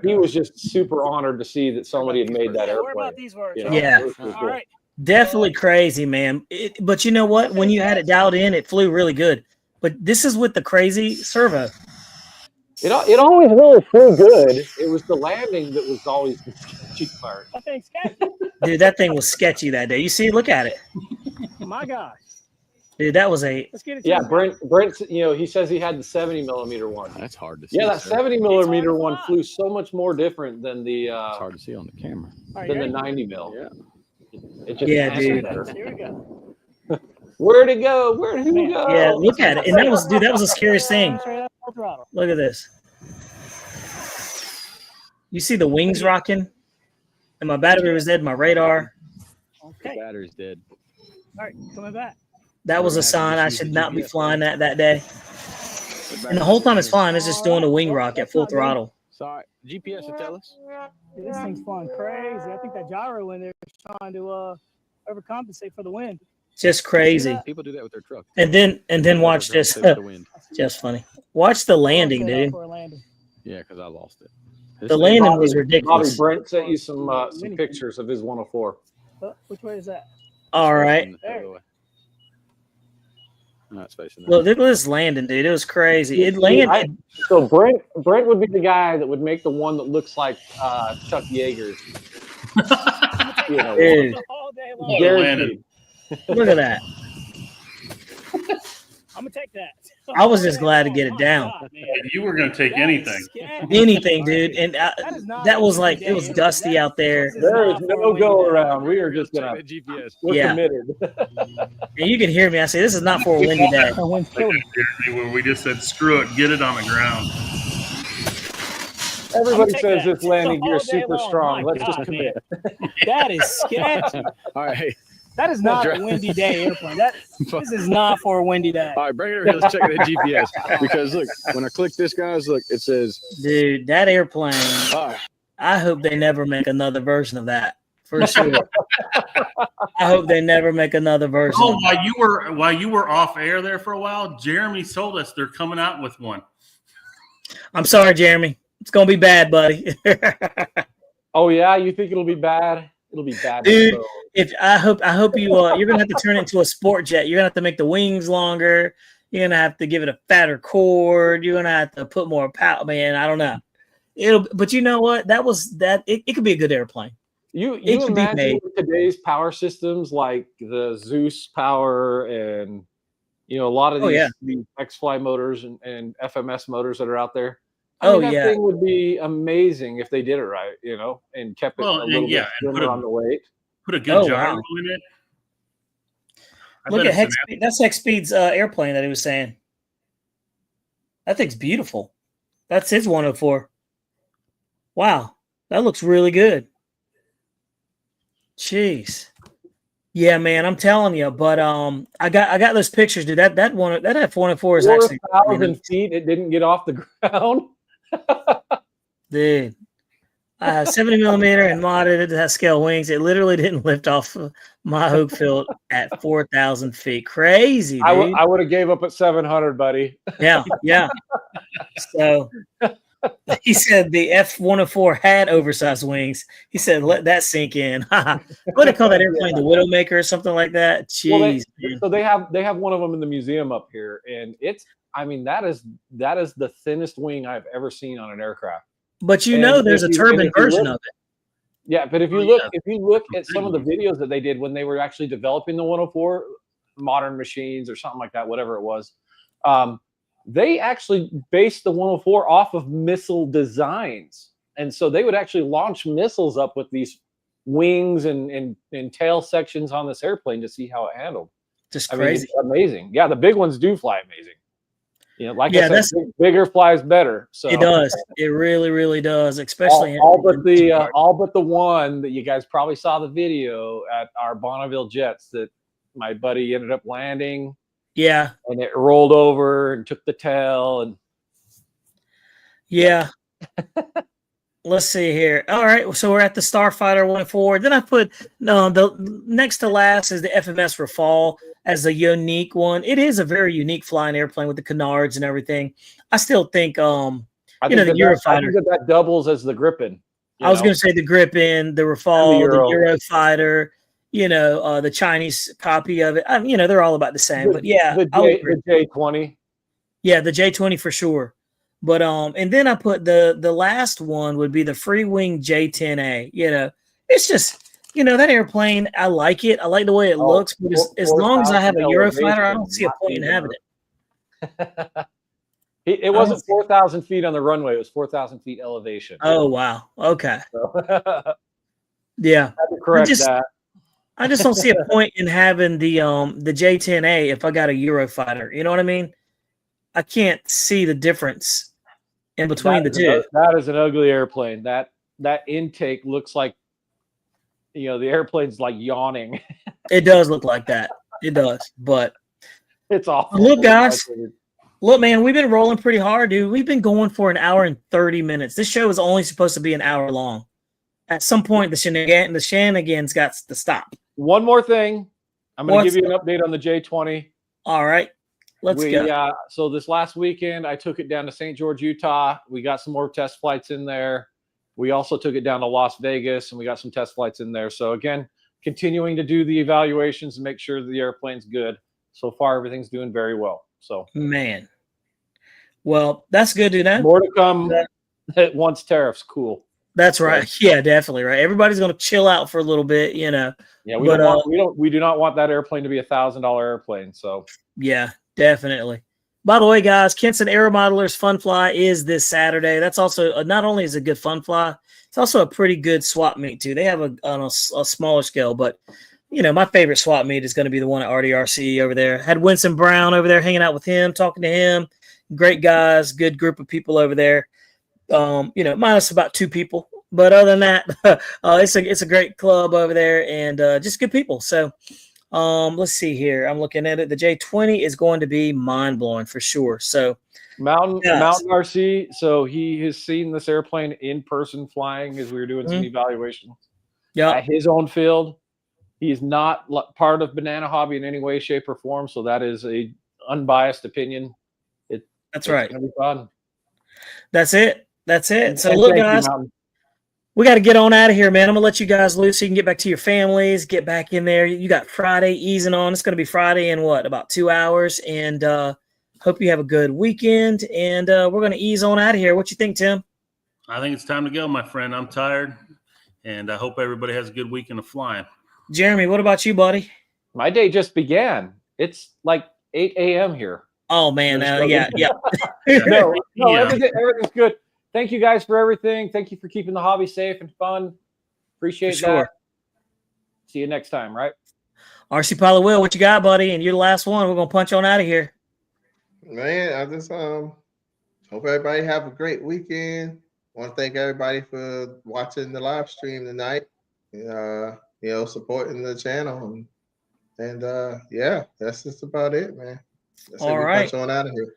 he was just super honored to see that somebody had made that airplane. Yeah. Cool. All right. Definitely crazy, man. But you know what? When you had it dialed in, it flew really good. But this is with the crazy servo. It always really flew good. It was the landing that was always the sketchy part. That thing's sketchy. Dude, that thing was sketchy that day. You see, look at it. My gosh. Dude, that was a... Let's get it. Yeah, Brent, he says he had the 70 millimeter one. That's hard to see. Yeah, that 70 millimeter one flew so much more different than the... It's hard to see on the camera. Than the 90 mil. Yeah. It just dude. better. Here we go. Where'd it go? Where'd he go? Yeah, look at it. And that was the scariest thing. Look at this. You see the wings rocking? And my battery was dead, my radar. Okay. The battery's dead. All right, coming back. That was a sign I should not be flying that day. And the whole time it's flying, it's just doing a wing rock at full throttle. Sorry, GPS will tell us. Dude, this thing's flying crazy. I think that gyro in there is trying to overcompensate for the wind. Just crazy. People do that with their truck. And then watch this. Just funny. Watch the landing, dude. Yeah, because I lost it. The landing was ridiculous. Bobby Brent sent you some pictures of his 104. Which way is that? All right. Not facing that. Look at this landing, dude. It was crazy. It landed. So Brent would be the guy that would make the one that looks like Chuck Yeager's. Dude. Guaranteed. Look at that. I'm gonna take that. I was just glad to get it down. You were going to take anything. Anything, dude. And that was like, it was dusty out there. There is no go around. We are just gonna. We're committed. And you can hear me. I say, this is not for a windy day. Where we just said, screw it, get it on the ground. Everybody says this landing gear is super strong. Let's just commit. That is sketchy. All right. That is not a windy day airplane. This is not for a windy day. All right, bring it over here. Let's check the GPS. Because look, when I click this, guys, look, it says. Dude, that airplane. I hope they never make another version of that. For sure. I hope they never make another version. Oh, while you were off air there for a while, Jeremy told us they're coming out with one. I'm sorry, Jeremy. It's gonna be bad, buddy. Oh yeah, you think it'll be bad? It'll be bad, dude. I hope you're gonna have to turn it into a sport jet. You're gonna have to make the wings longer. You're gonna have to give it a fatter cord. You're gonna have to put more power. Man, I don't know. But you know what? It could be a good airplane. You imagine today's power systems like the Zeus power and a lot of these X-Fly motors and FMS motors that are out there. I mean, that thing would be amazing if they did it right, and kept it a little bit thinner on the weight. Put a good gyro in it. Look at that's Hexspeed's airplane that he was saying. That thing's beautiful. That's his 104. Wow, that looks really good. Jeez. Yeah, man, I'm telling you. But I got those pictures, dude. That F-104 is actually 4,000 feet. It didn't get off the ground. Dude, 70 millimeter and modded it to have scale wings. It literally didn't lift off my hoop field at 4,000 feet. Crazy, dude. I would have gave up at 700, buddy. Yeah. So he said the F-104 had oversized wings. He said, let that sink in. What do they call that airplane? The Widowmaker or something like that? Jeez. Well, so they have one of them in the museum up here, and that is the thinnest wing I've ever seen on an aircraft. But there's a turbine version of it. Yeah, but if you look at some of the videos that they did when they were actually developing the 104, Modern Machines or something like that, whatever it was, they actually based the 104 off of missile designs. And so they would actually launch missiles up with these wings and tail sections on this airplane to see how it handled. Just I mean, crazy. it's amazing. Yeah, the big ones do fly amazing. You know, like Yeah, I said, bigger flies better. So it does. It really, really does. Especially all but the one that you guys probably saw the video at our Bonneville Jets that my buddy ended up landing. Yeah. And it rolled over and took the tail and yeah. Let's see here. All right, so we're at the Starfighter 1-4. Then I put the next to last is the FMS Rafale as a unique one. It is a very unique flying airplane with the canards and everything. I still think the Eurofighter. that doubles as the Gripen. I was going to say the Gripen, the Rafale, the Eurofighter. The Chinese copy of it. They're all about the same. But yeah, the J-20. Yeah, the J-20 for sure. But and then I put the last one would be the Free Wing J-10A. It's just that airplane. I like it. I like the way it looks. But as long as I have a Eurofighter, I don't see a point in having it. It wasn't 4,000 feet on the runway. It was 4,000 feet elevation. Oh wow. Okay. So, yeah. I had to correct that. I just don't see a point in having the J-10A if I got a Eurofighter. You know what I mean? I can't see the difference in between the two. That is an ugly airplane. That intake looks like, the airplane's like yawning. It does look like that. It does, but it's awful. Look, guys. Look, man, we've been rolling pretty hard, dude. We've been going for an hour and 30 minutes. This show is only supposed to be an hour long. At some point, the shenanigans got to stop. One more thing. I'm going to give you an update on the J-20. All right. Let's go. So this last weekend, I took it down to St. George, Utah. We got some more test flights in there. We also took it down to Las Vegas, and we got some test flights in there. So again, continuing to do the evaluations and make sure the airplane's good. So far, everything's doing very well. So man, well, that's good to know. More to come once tariffs cool. That's right. Yeah, definitely right. Everybody's going to chill out for a little bit, Yeah, we do not want that airplane to be $1,000 airplane. So yeah, definitely. By the way, guys, Kenson Aero Modelers Fun Fly is this Saturday. That's also not only is it a good fun fly, it's also a pretty good swap meet too. They have on a smaller scale, but my favorite swap meet is going to be the one at RDRC over there. Had Winston Brown over there hanging out with him, talking to him. Great guys, good group of people over there. Minus about 2 people, but other than that, it's a great club over there and just good people. So let's see here. I'm looking at it. The J-20 is going to be mind blowing for sure. So Mountain RC. So he has seen this airplane in person flying as we were doing some evaluations. Yeah, at his own field. He is not part of Banana Hobby in any way, shape, or form. So that is a unbiased opinion. That's right. It's gonna be fun. That's it. So look, guys, we got to get on out of here, man. I'm gonna let you guys loose so you can get back to your families, get back in there. You got Friday easing on. It's gonna be Friday in about 2 hours, and hope you have a good weekend. And we're gonna ease on out of here. What you think, Tim? I think it's time to go, my friend. I'm tired, and I hope everybody has a good weekend of flying. Jeremy, what about you, buddy? My day just began. It's like 8 a.m. here. Oh man, yeah. No, everything's good. Thank you guys for everything. Thank you for keeping the hobby safe and fun. Appreciate that. See you next time, right? RC Pilot Will, what you got, buddy? And you're the last one. We're gonna punch on out of here. Man, I just hope everybody have a great weekend. Want to thank everybody for watching the live stream tonight. Supporting the channel and yeah, that's just about it, man. All right. Punch on out of here.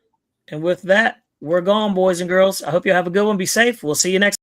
And with that, we're gone, boys and girls. I hope you have a good one. Be safe. We'll see you next